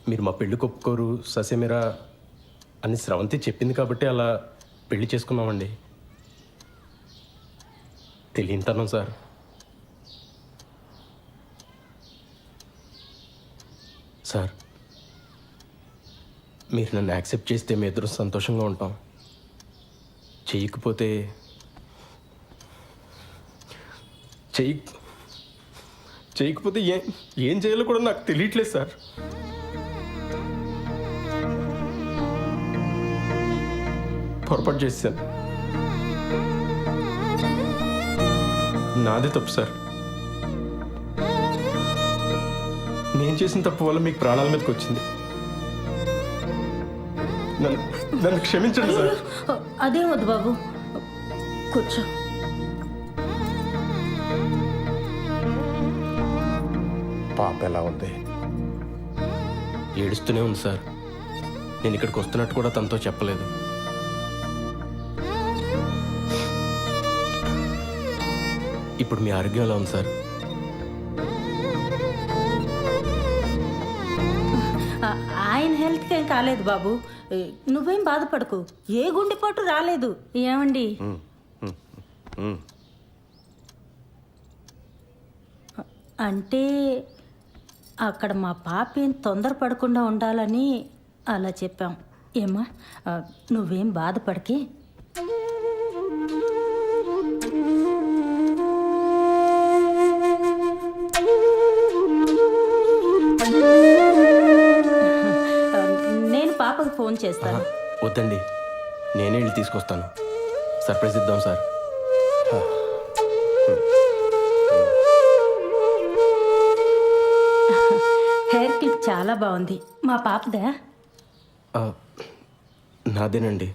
మీరు మా పెళ్ళి ఒప్పుకోరు ససేమిరా అని శ్రవంతి చెప్పింది కాబట్టి అలా పెళ్లి చేసుకున్నామండి. తెలియనితనం సార్. సార్ మీరు నన్ను యాక్సెప్ట్ చేస్తే మీ ఇద్దరు సంతోషంగా ఉంటాం. చేయకపోతే చేయకపోతే ఏం చేయాలో కూడా నాకు తెలియట్లేదు సార్. పొరపాటు చేశాను, నాదే తప్పు సార్. నేను చేసిన తప్పు వల్ల మీకు ప్రాణాల మీదకి వచ్చింది. నన్ను క్షమించండి సార్. అదేం వద్దు బాబు, కూర్చో. పాప ఎలా ఉంది? ఏడుస్తూనే ఉంది సార్. నేను ఇక్కడికి వస్తున్నట్టు కూడా తనతో చెప్పలేదు. ఇప్పుడు మీ ఆరోగ్యం ఎలా ఉంది సార్? ఆయన హెల్త్కి ఏం కాలేదు బాబు, నువ్వేం బాధపడకు. ఏ గుండెపోటు రాలేదు. ఏమండి? అంటే అక్కడ మా పాప ఏం తొందరపడకుండా ఉండాలని అలా చెప్పాం. ఏమ్మా, నువ్వేం బాధపడకే. నేను పాపకు ఫోన్ చేస్తాను. వద్దండి, నేనే వెళ్ళి తీసుకొస్తాను. సర్ప్రైజ్ ఇద్దాం సార్. హెయిర్ క్లిప్ చాలా బాగుంది. మా పాపదా? నాదేనండి.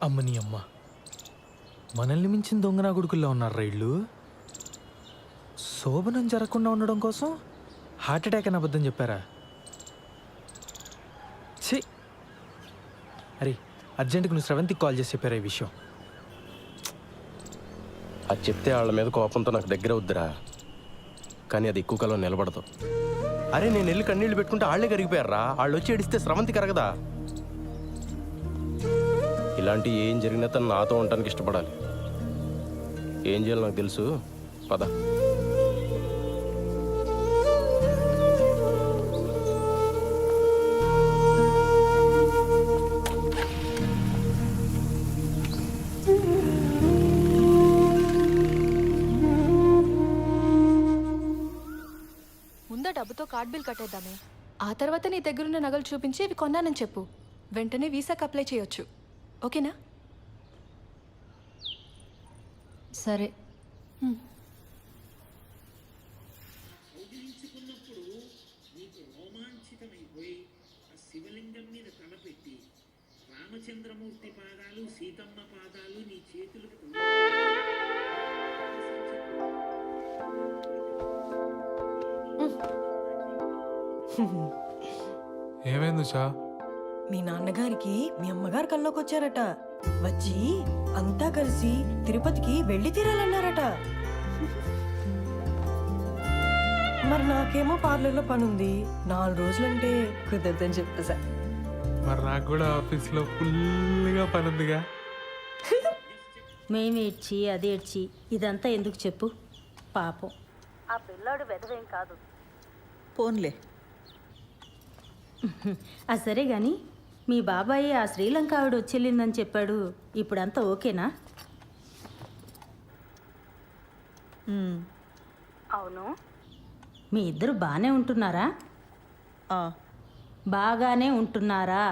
అమ్మని అమ్మ, మనల్ని మించిన దొంగనా కొడుకుల్లో ఉన్నారు రైళ్ళు. శోభనం జరగకుండా ఉండడం కోసం హార్ట్ అటాక్ అని అబద్ధం చెప్పారా? ఛీ! అరే, అర్జెంటుగా నువ్వు శ్రవంతికి కాల్ చేసి చెప్పారా ఈ విషయం? అది చెప్తే వాళ్ళ మీద కోపంతో నాకు దగ్గర వద్దురా, కానీ అది ఎక్కువ కాలం నిలబడదు. అరే, నేను వెళ్ళి కన్నీళ్ళు పెట్టుకుంటే వాళ్ళే కరిగిపోయారా. వాళ్ళు వచ్చి ఏడిస్తే స్రవంతి కరగదా? ఇలాంటి ఏం జరిగినా తను నాతో ఉండటానికి ఇష్టపడాలి. ఏం చేయాలో నాకు తెలుసు. పద. ముందా డబ్బుతో కార్డ్ బిల్ కట్టేద్దామే. ఆ తర్వాత నీ దగ్గరున్న నగలు చూపించి ఇవి కొన్నానని చెప్పు. వెంటనే వీసాకి అప్లై చేయొచ్చు. ఓకేనా? సరే. శివలింగం మీద తలపెట్టి రామచంద్రమూర్తి పాదాలు సీతమ్మ పాదాలు నీ చేతులకు ఏమైంది ఉషా? మీ నాన్నగారికి మీ అమ్మగారు కల్లోకి వచ్చారట. వచ్చి అంతా కలిసి తిరుపతికి వెళ్ళి తీరాలన్నారట. మరి నాకేమో పార్లర్లో పని ఉంది. 4 రోజులంటే కుదరదని చెప్పేసా. మరి నాకు కూడా ఆఫీస్లో ఫుల్గా పని ఉందిగా. మేము ఏడ్చి అది ఏడ్చి ఇదంతా ఎందుకు చెప్పు? పాపం ఆ పిల్లాడు వెదవేం కాదు. పోన్లే. అది సరే గాని మీ బాబాయ్ ఆ శ్రీలంక ఆవిడ వచ్చేళ్ళిందని చెప్పాడు. ఇప్పుడంతా ఓకేనా? అవును. మీ ఇద్దరు బాగానే ఉంటున్నారా? బాగానే ఉంటున్నారా?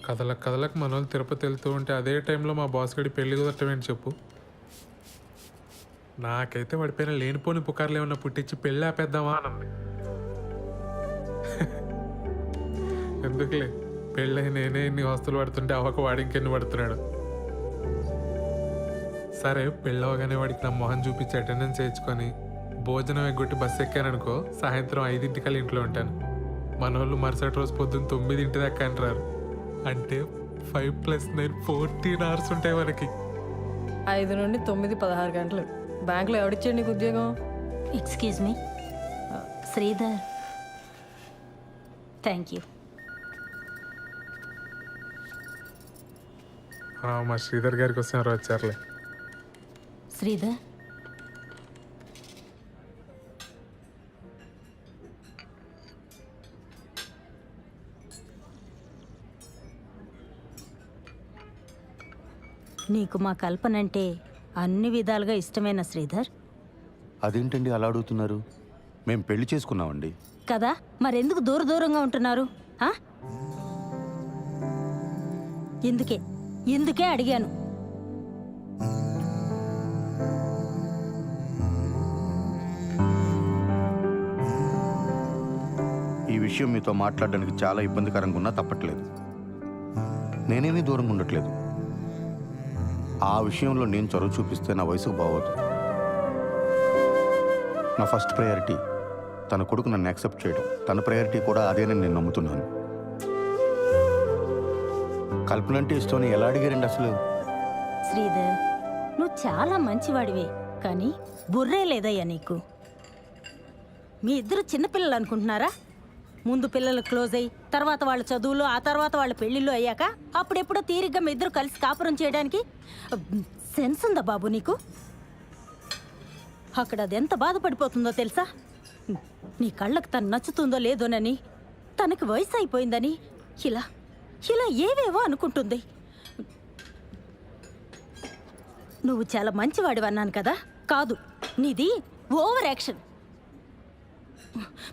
కథలకు మన వాళ్ళు తిరుపతి వెళ్తూ ఉంటే అదే టైంలో మా బాస్ గడి పెళ్లి కుదరటం ఏంటి చెప్పు? నాకైతే పడిపోయిన లేనిపోని పుకార్లు ఏమన్నా పుట్టించి పెళ్ళి ఆపేద్దామా అనంది. ఎందుకులే, పెళ్ళై నేనే ఇన్ని వస్తువులు పడుతుంటే అవక వాడి ఇంకెన్ని పడుతున్నాడు. సరే, పెళ్ళవగానే వాడికి నా మొహం చూపించి అటెండెన్స్ వేయించుకొని భోజనం ఎగ్గొట్టి బస్సు ఎక్కాననుకో, సాయంత్రం 5 ఇంట్లో ఉంటాను. మన వాళ్ళు మరుసటి రోజు పొద్దున్న 9 దాకా అంటారు. అంటే 5 + 9 14 hours ఉంటాయి మనకి. 5 నుండి 9 16 గంటలు. బ్యాంకులో ఎవడిచ్చాడు నీకు ఉద్యోగం? Excuse me, Sridhar. Thank you. మా శ్రీధర్ గారికి వస్తున్నారు, వచ్చారులే. శ్రీధర్, నీకు మా కల్పన అంటే అన్ని విధాలుగా ఇష్టమైన శ్రీధర్? అదేంటండి అలా అడుగుతున్నారు? మేము పెళ్లి చేసుకున్నామండి. కదా, మరెందుకు దూరంగా ఉంటున్నారు? ఇందుకే అడిగాను. ఈ విషయం మీతో మాట్లాడడానికి చాలా ఇబ్బందికరంగా ఉన్నా తప్పట్లేదు. నేనేమీ దూరంగా ఉండట్లేదు. ఆ విషయంలో నేను చొరవ చూపిస్తే నా వయసుకు బాగోదు. నా ఫస్ట్ ప్రయారిటీ తన కొడుకు నన్ను యాక్సెప్ట్ చేయడం. తన ప్రయారిటీ కూడా అదేనని నేను నమ్ముతున్నాను. కల్పన అంటే ఇష్టం ఎలా అడిగారండి అసలు? శ్రీధర్, నువ్వు చాలా మంచివాడివే, కానీ బుర్రే లేదయ్యా నీకు. మీ ఇద్దరు చిన్నపిల్లలు అనుకుంటున్నారా? ముందు పిల్లలు క్లోజ్ అయ్యి తర్వాత వాళ్ళ చదువులు, ఆ తర్వాత వాళ్ళ పెళ్ళిళ్ళు అయ్యాక అప్పుడెప్పుడో తీరిగ్గా మీ ఇద్దరు కలిసి కాపురం చేయడానికి సెన్స్ ఉందా బాబు నీకు? అక్కడ అది ఎంత బాధపడిపోతుందో తెలుసా? నీ కళ్ళకు తను నచ్చుతుందో లేదోనని, తనకి వయసు అయిపోయిందని ఇలా ఇలా ఏవేవో అనుకుంటుంది. నువ్వు చాలా మంచివాడివి అన్నాను కదా, కాదు, నీది ఓవర్ యాక్షన్.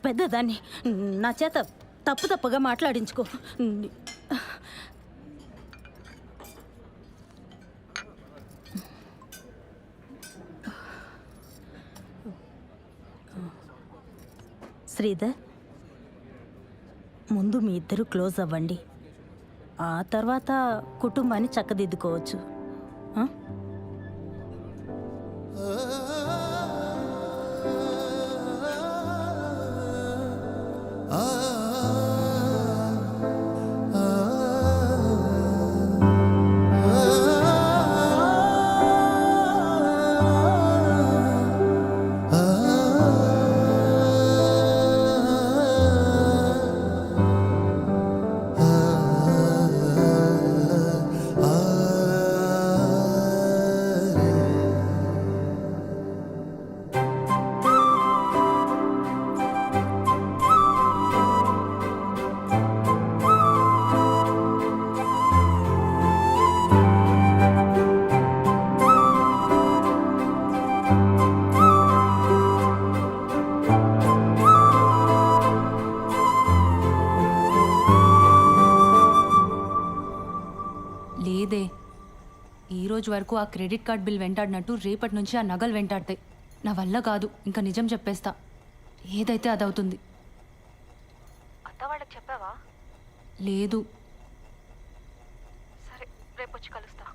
పెద్దదాన్ని నా చేత తప్పుగా మాట్లాడించుకో. శ్రీధర్, ముందు మీ ఇద్దరు క్లోజ్ అవ్వండి, ఆ తర్వాత కుటుంబాన్ని చక్కదిద్దుకోవచ్చు. లేదే, ఈరోజు వరకు ఆ క్రెడిట్ కార్డ్ బిల్ వెంటాడినట్టు రేపటి నుంచి ఆ నగలు వెంటాడతాయి. నా వల్ల కాదు, ఇంకా నిజం చెప్పేస్తా. ఏదైతే అదవుతుంది. అత్త వాళ్ళకి చెప్పావా? లేదు. సరే, రేపు వచ్చి కలుస్తా.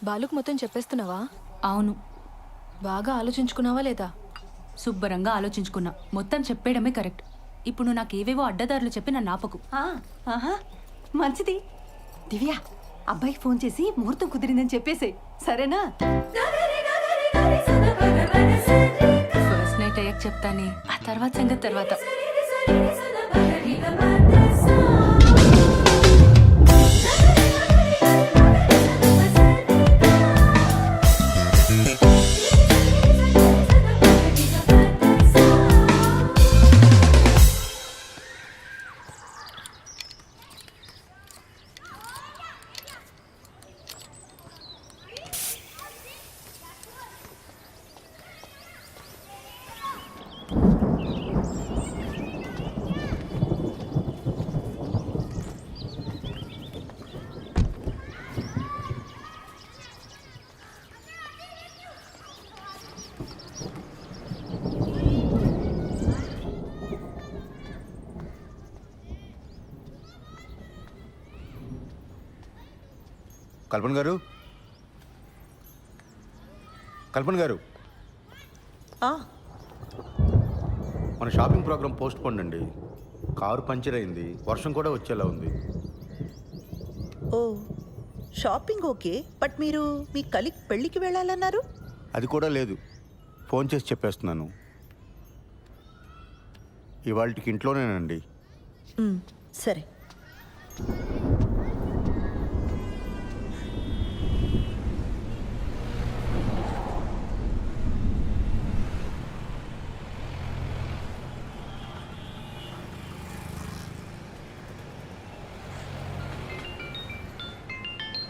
బాలుకు మొత్తం చెప్పేస్తున్నావా? అవును. బాగా ఆలోచించుకున్నావా లేదా? శుభ్రంగా ఆలోచించుకున్నా. మొత్తం చెప్పేయడమే కరెక్ట్. ఇప్పుడు నువ్వు నాకు ఏవేవో అడ్డదారులు చెప్పి నన్ను ఆపకు. మంచిది. దివ్య, అబ్బాయికి ఫోన్ చేసి ముహూర్తం కుదిరిందని చెప్పేసే, సరేనా? ఫస్ట్ నైట్ అయ్యాక చెప్తానే, ఆ తర్వాత సంగతి తర్వాత. కల్పన గారు, కల్పన గారు, మన షాపింగ్ ప్రోగ్రామ్ పోస్ట్ పోన్ అండి. కారు పంచర్ అయింది, వర్షం కూడా వచ్చేలా ఉంది. ఓ, షాపింగ్ ఓకే, బట్ మీరు మీ కలీగ్ పెళ్ళికి వెళ్ళాలన్నారు? అది కూడా లేదు, ఫోన్ చేసి చెప్పేస్తున్నాను. ఇవాళకి ఇంట్లోనేనండి. సరే.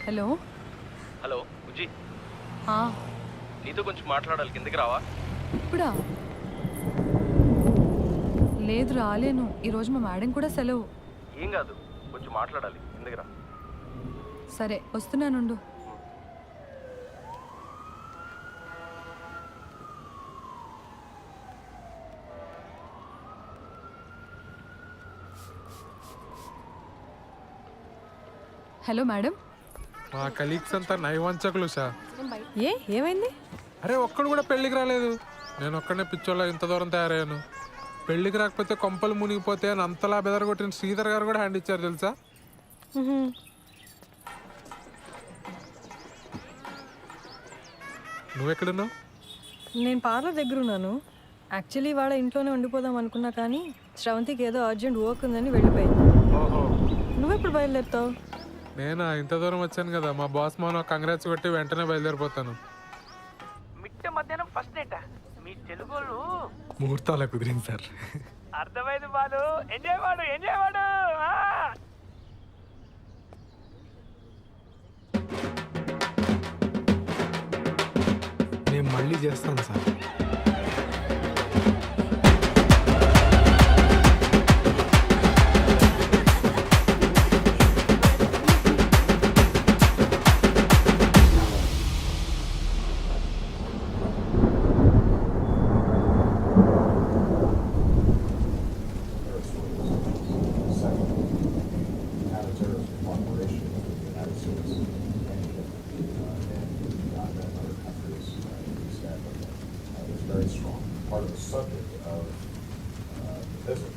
హలో. హలో బుజ్జి, ఆ, నీతో కొంచెం మాట్లాడాలి, కిందకి రావా? ఇప్పుడా? లేదు, రాలేను. ఈరోజు మా మేడం కూడా సెలవు. ఏం కాదు, కొంచెం కొంచెం మాట్లాడాలి ఎందుకురా. సరే వస్తున్నానుండు. Hello madam. మా కలీగ్స్ అంతా నైవంచకులు సార్. ఏమైంది? అరే ఒక్కడు కూడా పెళ్ళికి రాలేదు. నేను ఒక్కడనే పిచ్చోళ్ళ ఇంత దూరం తయారయ్యాను. పెళ్ళికి రాకపోతే కొంపలు మునిగిపోతే అని అంతలా బెదరగొట్టిన శ్రీధర్ గారు కూడా హ్యాండ్ ఇచ్చారు తెలుసా. నువ్వెక్కడున్నావు? నేను పార్లర్ దగ్గర ఉన్నాను. యాక్చువల్లీ వాడ ఇంట్లోనే ఉండిపోదాం అనుకున్నా కానీ శ్రవంతికి ఏదో అర్జెంట్ వర్క్ ఉందని వెళ్ళిపోయింది. నువ్వెప్పుడు బయలుదేరుతావు? నేను ఇంత దూరం వచ్చాను కదా, మా బాస్ మౌన కంగ్రాట్స్ కొట్టి వెంటనే బయలుదేరిపోతాను. మిట్ట మధ్యాహ్నం ఫస్ట్ నైట్ మీ తెలుగులు ముహూర్తాల కుదిరింది సార్. అర్థమైంది బాలు. ఎంజాయ్ వాడు. నేను మళ్ళీ చేస్తాను sir. very strong. Part of the subject of the visit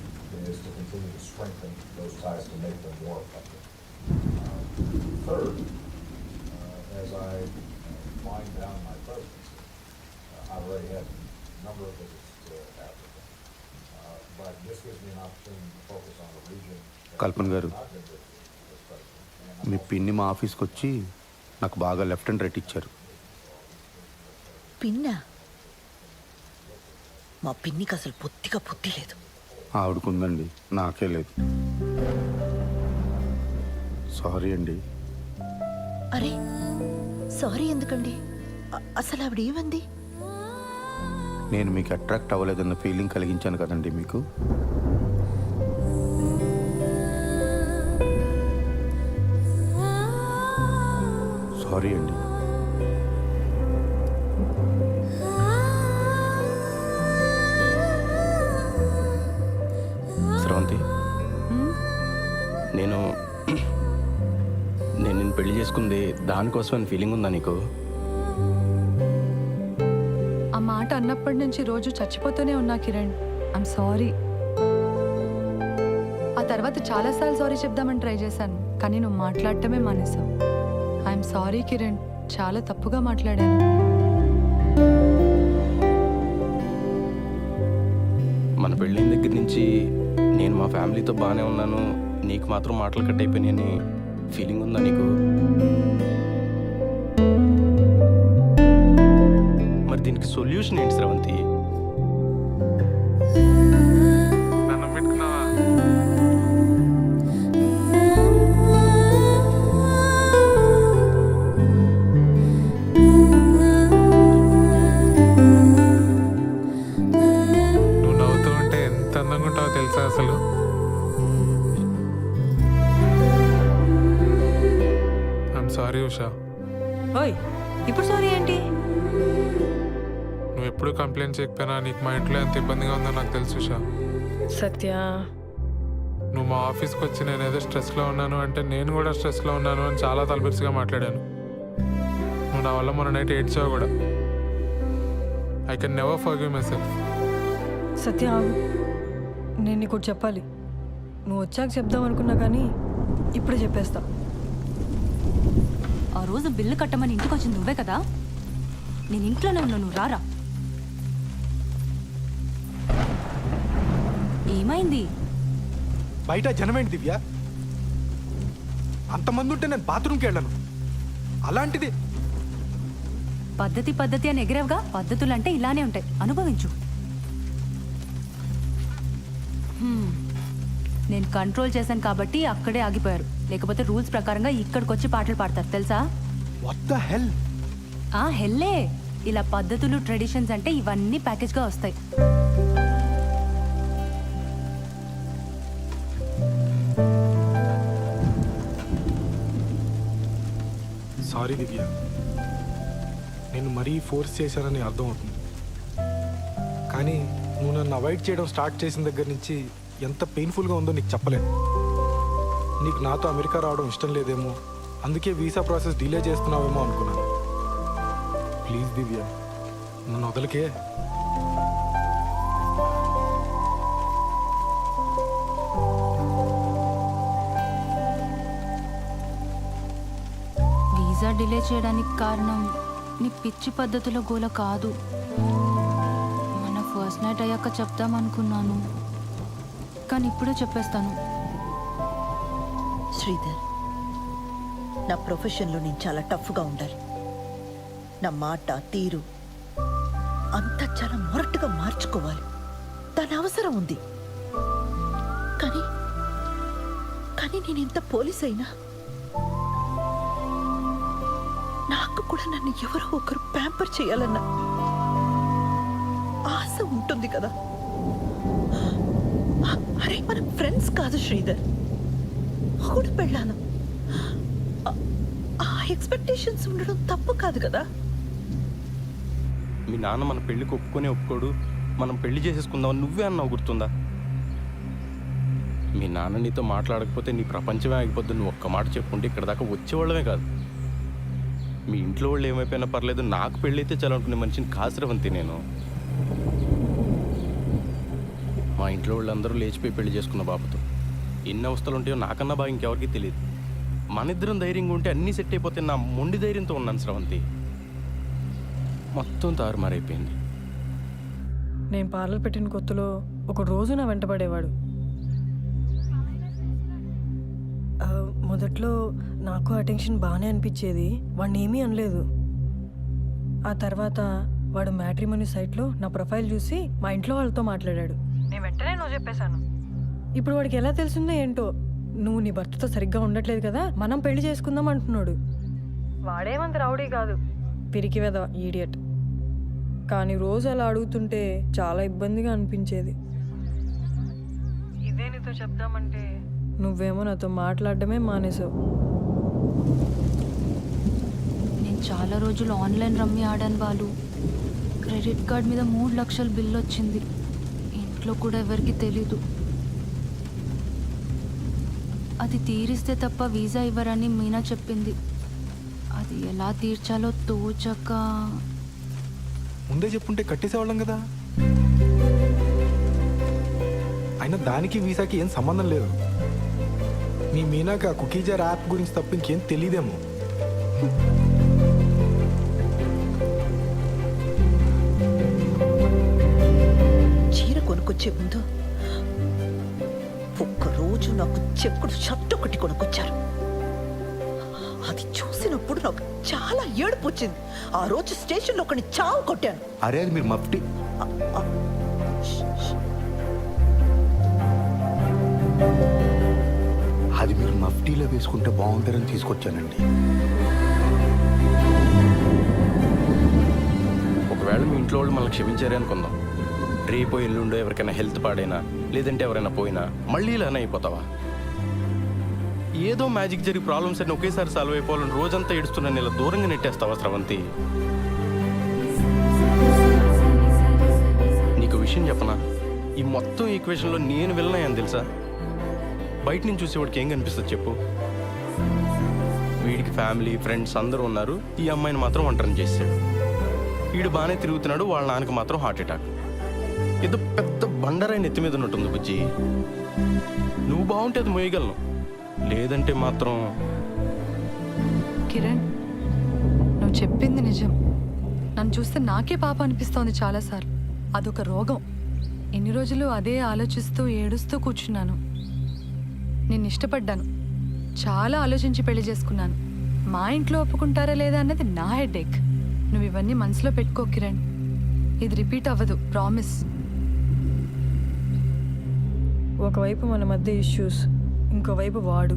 is to continue to strengthen those ties to make them more effective. Third, as I wind down my presidency, I already had a number of visits to Africa, but this gives me an opportunity to focus on a region. కల్పన్ గారు, మీ పిన్ని మా ఆఫీస్కి వచ్చి నాకు బాగా left and right ఇచ్చారు. పిన్నా? మా పిన్నికి అసలు పొత్తిగా పొత్తి లేదు. ఆవిడకుందండి, నాకే లేదు. సారీ అండి. అరే సారీ ఎందుకండి? అసలు ఆవిడ ఏమంది? నేను మీకు అట్రాక్ట్ అవ్వలేదన్న ఫీలింగ్ కలిగించాను కదండి మీకు. సారీ అండి. స్రవంతి, నేను నిన్ను పెళ్లి చేసుకుంది దానికోసం అని ఫీలింగ్ ఉందా నీకు? ఆ మాట అన్నప్పటి నుంచి రోజు చచ్చిపోతూనే ఉన్నా కిరణ్. I'm sorry. ఆ తర్వాత చాలాసార్లు సారీ చెప్దామని ట్రై చేశాను, కానీ నువ్వు మాట్లాడటమే మానేశావు. ఐఎమ్ సారీ కిరణ్, చాలా తప్పుగా మాట్లాడాను. మన పెళ్ళైన దగ్గర నుంచి నేను మా ఫ్యామిలీతో బాగానే ఉన్నాను, నీకు మాత్రం మాటలు కట్ అయిపోయినాయని ఫీలింగ్ ఉందా నీకు? మరి దీనికి సొల్యూషన్ ఏంటి స్రవంతి? నన్ను పెట్టుకున్నావా? నువ్వు నవ్వుతూ ఉంటే ఎంత అందంగా ఉంటావో తెలుసా అసలు. I'm sorry Usha. ఓయ్ ఇప్పుడు సారీ ఏంటి? నువ్వు ఎప్పుడు కంప్లైంట్ చేయకపోయినా నీకు మా ఇంట్లో ఎంత ఇబ్బందిగా ఉందో నాకు తెలుసు ఉషా. సత్య, నువ్వు మా ఆఫీస్కి వచ్చి నేను ఏదో స్ట్రెస్లో ఉన్నాను అంటే నేను కూడా స్ట్రెస్లో ఉన్నాను అని చాలా తలబిరుసుగా మాట్లాడాను. నువ్వు నా వల్ల మొన్న నైట్ ఏడ్చావు కూడా. I can never forgive myself. Satya ఆగు. నేను నీకు ఒకటి చెప్పాలి. నువ్వు వచ్చాక చెప్దాం అనుకున్నా కానీ ఇప్పుడే చెప్పేస్తా. ఆ రోజు బిల్లు కట్టమని ఇంటికి వచ్చింది నువ్వే కదా. నేను ఇంట్లోనే ఉన్నా, నువ్వు రారా. ఏమైంది? బయట జనమేంటి దివ్య? అంతమంది ఉంటే నేను బాత్రూమ్కి వెళ్ళను. అలాంటిది పద్ధతి అని ఎగిరేవుగా. పద్ధతులు అంటే ఇలానే ఉంటాయి, అనుభవించు. నేను కంట్రోల్ చేశాను కాబట్టి అక్కడే ఆగిపోయారు, లేకపోతే రూల్స్ ప్రకారంగా ఇక్కడికి వచ్చి పాటలు పాడతారు తెలుసా. What the hell? హెల్లే. ఇలా పద్ధతులు ట్రెడిషన్స్ అంటే ఇవన్నీ ప్యాకేజ్గా వస్తాయి. సారీ దివ్య, నేను మరీ ఫోర్స్ చేశానని అర్థం అవుతుంది. కానీ నువ్వు నన్ను అవాయిడ్ చేయడం స్టార్ట్ చేసిన దగ్గర నుంచి ఎంత పెయిన్ఫుల్గా ఉందో నీకు చెప్పలేను. నీకు నాతో అమెరికా రావడం ఇష్టం లేదేమో, అందుకే వీసా ప్రాసెస్ డిలే చేస్తున్నావేమో అనుకున్నాను. ప్లీజ్ దివ్య, నన్ను వదలకే. వీసా డిలే చేయడానికి కారణం నీ పిచ్చి పద్ధతిలో గోల కాదు. మన ఫస్ట్ నైట్ అయ్యాక చెప్తామనుకున్నాను, కానీ ఇప్పుడే చెప్పేస్తాను. శ్రీధర్, నా ప్రొఫెషన్లో నేను చాలా టఫ్గా ఉండాలి. నా మాట తీరు అంతా చాలా మొరటుగా మార్చుకోవాలి. దాని అవసరం ఉంది. కానీ కానీ నేను ఎంత పోలీస్ అయినా నాకు కూడా నన్ను ఎవరో ఒకరు ప్యాంపర్ చేయాలన్న ఆశ ఉంటుంది కదా. అరే, మనం ఫ్రెండ్స్ కాదు శ్రీధర్, కూడా పెళ్ళాను. ఆ ఎక్స్పెక్టేషన్స్ ఉండడం తప్పు కాదు కదా. మీ నాన్న మన పెళ్ళికి ఒప్పుకోడు, మనం పెళ్లి చేసేసుకుందాం నువ్వే అన్నావు, గుర్తుందా? మీ నాన్న నీతో మాట్లాడకపోతే నీ ప్రపంచమే ఆగిపోద్దు. నువ్వు ఒక్క మాట చెప్పుంటే ఇక్కడ దాకా వచ్చేవాళ్ళమే కాదు. మీ ఇంట్లో వాళ్ళు ఏమైపోయినా పర్లేదు, నాకు పెళ్ళైతే చాలా అనుకునే మనిషిని కాసిరవంతి నేను. మా ఇంట్లో వాళ్ళందరూ లేచిపోయి పెళ్లి చేసుకున్న బాబుతో ఎన్ని అవస్థలు ఉంటాయో నాకన్నా బాగా ఇంకెవరికి తెలియదు. మన ఇద్దరం ధైర్యంగా ఉంటే అన్నీ సెట్ అయిపోతే నా మొండి ధైర్యంతో ఉన్నాను స్రవంతి. మొత్తం తారుమారైపోయింది. నేను పార్లర్ పెట్టిన కొత్తలో ఒక రోజు నా వెంటపడేవాడు. మొదట్లో నాకు అటెన్షన్ బాగానే అనిపించేది, వాడిని ఏమీ అనలేదు. ఆ తర్వాత వాడు మ్యాట్రిమోనీ సైట్లో నా ప్రొఫైల్ చూసి మా ఇంట్లో వాళ్ళతో మాట్లాడాడు. నేను వెంటనే నువ్వు చెప్పేశాను. ఇప్పుడు వాడికి ఎలా తెలిసిందో ఏంటో, నువ్వు నీ భర్తతో సరిగ్గా ఉండట్లేదు కదా, మనం పెళ్లి చేసుకుందాం అంటున్నాడు. వాడేమంత రౌడీ కాదు, పిరికి వెధవ, ఈడియట్. కానీ రోజు అలా అడుగుతుంటే చాలా ఇబ్బందిగా అనిపించేది. ఇదే నీతో చెప్దామంటే నువ్వేమో నాతో మాట్లాడడమే మానేసావు. నేను చాలా రోజులు ఆన్లైన్ రమ్మీ ఆడాను వాళ్ళు. క్రెడిట్ కార్డ్ మీద 3 లక్షల బిల్లు వచ్చింది. ఇంట్లో కూడా ఎవరికి తెలీదు. అది తీరిస్తే తప్ప వీసా ఇవ్వరని మీనా చెప్పింది. అది ఎలా తీర్చాలో తోచక. ముందే చెప్పుంటే కట్టేసేవాళ్ళం కదా. అయినా దానికి వీసాకి ఏం సంబంధం లేదు. మీ మీనాక కుకీజార్ యాప్ గురించి తప్ప ఇంకేం తెలియదేమో. చీర కొనుక్కొచ్చే ముందు ఒక్కరోజు నాకు చెక్కుడు షర్ట్ ఒకటి కొనుక్కొచ్చారు. అది చూసినప్పుడు నాకు చాలా ఏడుపు వచ్చింది. ఆ రోజు స్టేషన్లో ఒకని చావు కొట్టాను. అరే, అది మీరు మఫ్టీ. అది మీరు మఫ్టీలో వేసుకుంటే బాగుంటారని తీసుకొచ్చానండి. ఒకవేళ మీ ఇంట్లో వాళ్ళు మనల్ని క్షమించారే అనుకుందాం. రేపో ఎల్లుండో ఎవరికైనా హెల్త్ పాడైనా, లేదంటే ఎవరైనా పోయినా మళ్ళీ ఇలానే అయిపోతావా? ఏదో మ్యాజిక్ జరిగి ప్రాబ్లమ్స్ అన్ని ఒకేసారి సాల్వ్ అయిపోవాలని రోజంతా ఏడుస్తున్నాను, ఇలా దూరంగా నెట్టేస్తావా స్రవంతి? నీకు విషయం చెప్పనా, ఈ మొత్తం ఈక్వేషన్లో నేను విలనయ్యాను తెలుసా? బయట నుంచి చూసేవాడికి ఏం కనిపిస్తుంది చెప్పు? వీడికి ఫ్యామిలీ, ఫ్రెండ్స్ అందరూ ఉన్నారు, ఈ అమ్మాయిని మాత్రం ఒంటరిని చేశాడు. వీడు బాగానే తిరుగుతున్నాడు, వాళ్ళ నాన్నకి మాత్రం హార్ట్ అటాక్. ఏదో పెద్ద బండరాయి నెత్తి మీద ఉన్నట్టుంది బుజ్జి. నువ్వు బాగుంటే అది మోయగలను, లేదంటే మాత్రం. కిరణ్, నువ్వు చెప్పింది నిజం. నన్ను చూస్తే నాకే పాప అనిపిస్తోంది చాలాసార్లు. అదొక రోగం. ఎన్ని రోజులు అదే ఆలోచిస్తూ ఏడుస్తూ కూర్చున్నాను. నేను ఇష్టపడ్డాను, చాలా ఆలోచించి పెళ్లి చేసుకున్నాను. మా ఇంట్లో ఒప్పుకుంటారా లేదా అన్నది నా హెడేక్. నువ్వు ఇవన్నీ మనసులో పెట్టుకో కిరణ్. ఇది రిపీట్ అవ్వదు, ప్రామిస్. ఒకవైపు మన మధ్య ఇష్యూస్, ఇంకోవైపు వాడు.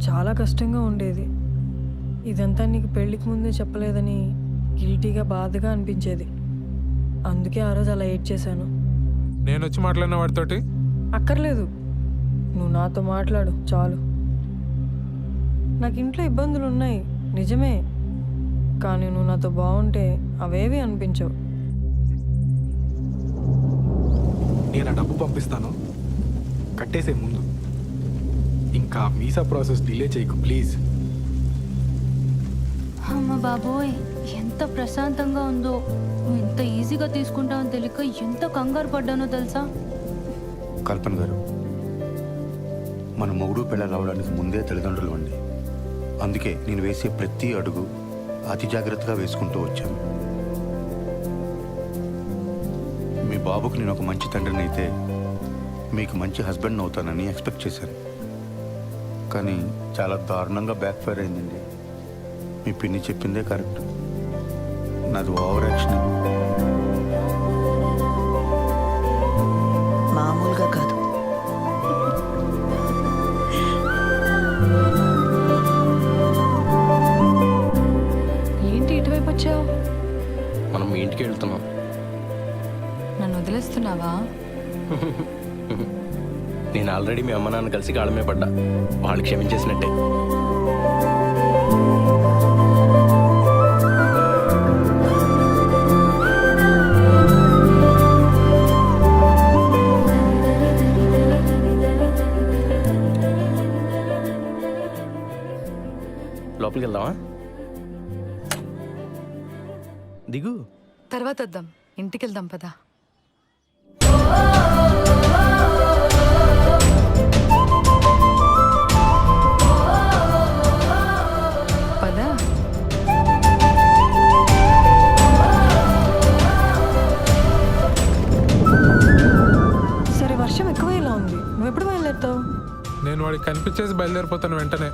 చాలా కష్టంగా ఉండేది. ఇదంతా నీకు పెళ్ళికి ముందే చెప్పలేదని గిల్టీగా, బాధగా అనిపించేది. అందుకే ఆ రోజు అలా ఏడ్ చేశాను. నేను వచ్చి మాట్లాడిన వాడితోటి అక్కర్లేదు, నువ్వు నాతో మాట్లాడు చాలు. నాకు ఇంట్లో ఇబ్బందులు ఉన్నాయి నిజమే, కానీ నువ్వు నాతో బాగుంటే అవేవి అనిపించవు. నేను ఆ డబ్బు పంపిస్తాను, కట్టేసే ముందు. ఇంకా వీసా ప్రాసెస్ డిలే చేయకు ప్లీజ్. అమ్మ బాబోయ్, ఎంత ప్రశాంతంగా ఉందో. నువ్వు ఎంత ఈజీగా తీసుకుంటావని తెలియక ఎంత కంగారు పడ్డానో తెలుసా? కల్పన గారు, మన మొగుడు పిల్లలు అవడానికి ముందే తల్లిదండ్రులు అండి. అందుకే నేను వేసే ప్రతి అడుగు అతి జాగ్రత్తగా వేసుకుంటూ వచ్చాను. మీ బాబుకు నేను ఒక మంచి తండ్రిని అయితే మీకు మంచి హస్బెండ్ అవుతానని ఎక్స్పెక్ట్ చేశాను. కానీ చాలా దారుణంగా బ్యాక్ ఫైర్ అయిందండి. మీ పిన్ని చెప్పిందే కరెక్ట్, నాది ఓవర్ యాక్షన్. మామూలుగా కాదు. ఏంటి ఇటువైపు వచ్చావు? మనం మీ ఇంటికి వెళ్తున్నాం. నన్ను వదిలేస్తున్నావా? నేను ఆల్రెడీ మీ అమ్మ నాన్న కలిసి కాళ్ళమే పడ్డా, వాళ్ళు క్షమించేసినట్టే. లోపలికి వెళ్దామా? దిగు. తర్వాత వద్దాం, ఇంటికి వెళ్దాం పదా. పదా. సరే, వర్షం ఎక్కువైలా ఉంది. నువ్వు ఎప్పుడు బయలుదేరుతావు? నేను వాడికి కనిపించేసి బయలుదేరిపోతాను వెంటనే.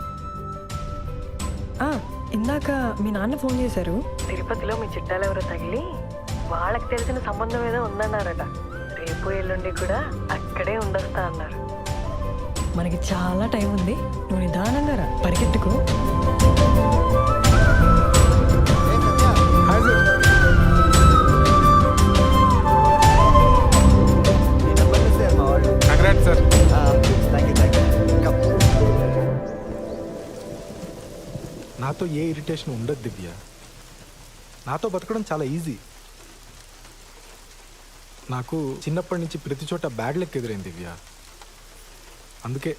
ఇందాక మీ నాన్న ఫోన్ చేశారు. తిరుపతిలో మీ చుట్టాలు ఎవరో తగిలి వాళ్ళకి తెలిసిన సంబంధం ఏదో ఉందన్నారట. రేపు ఎల్లుండి కూడా అక్కడే ఉండొస్తా అన్నారు. మనకి చాలా టైం ఉంది, నువ్వు నిదానంగా రా, పరిగెట్టుకో. సార్. నాతో ఏ ఇరిటేషన్ ఉండదు దివ్య. నాతో బతకడం చాలా ఈజీ. నాకు చిన్నప్పటి నుంచి ప్రతి చోట బ్యాడ్ లెక్క ఎదురైంది దివ్య. అందుకే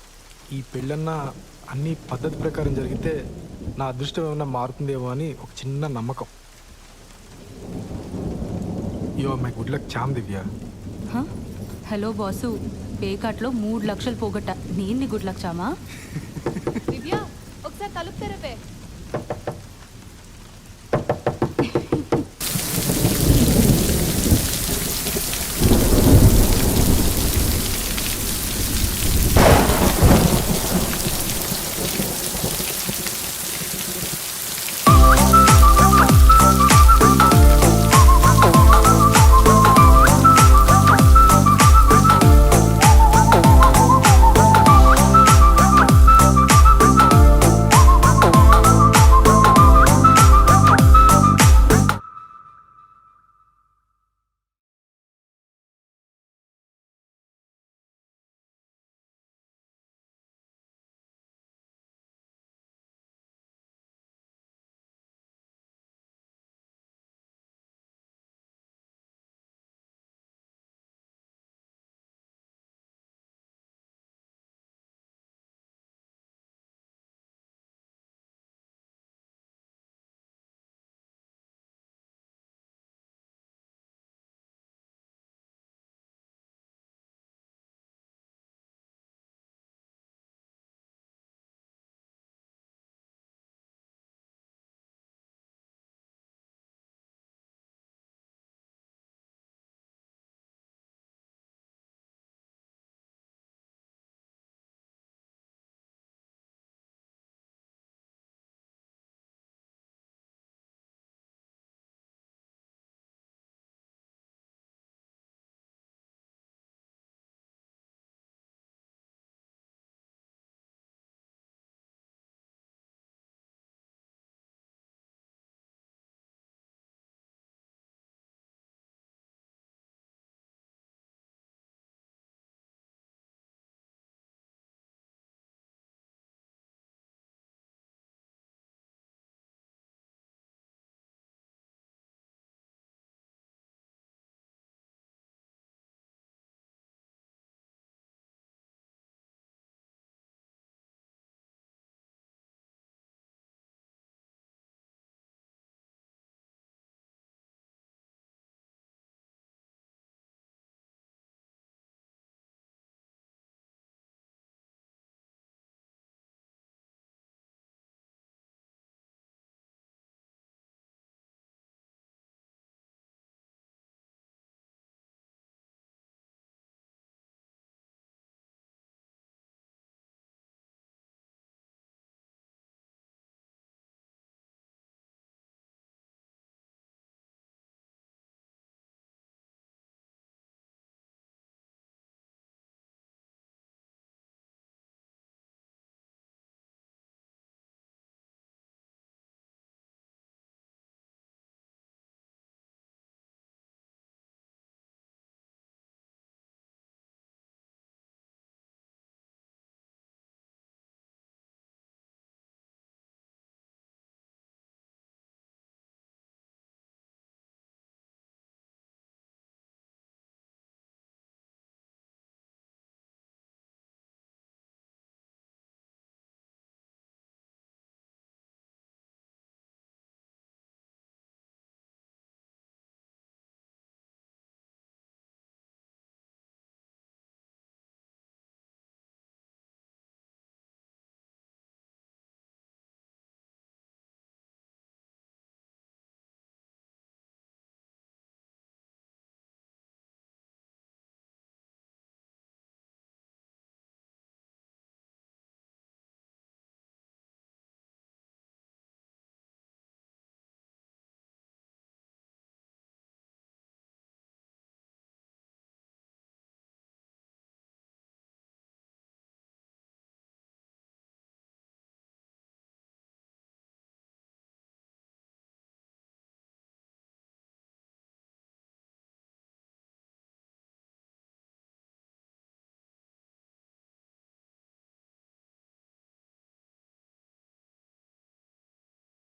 ఈ పెళ్ళన్నా అన్ని పద్ధతి ప్రకారం జరిగితే నా అదృష్టం ఏమన్నా మారుతుందేమో అని ఒక చిన్న నమ్మకం. Yo my good luck charm Divya. Hello boss, పేకాట్లో 3 లక్షలు పోగొట్ట. నేను గుడ్ లక్ చామా? దివ్య, ఒకసారి తలుపు తెరపే.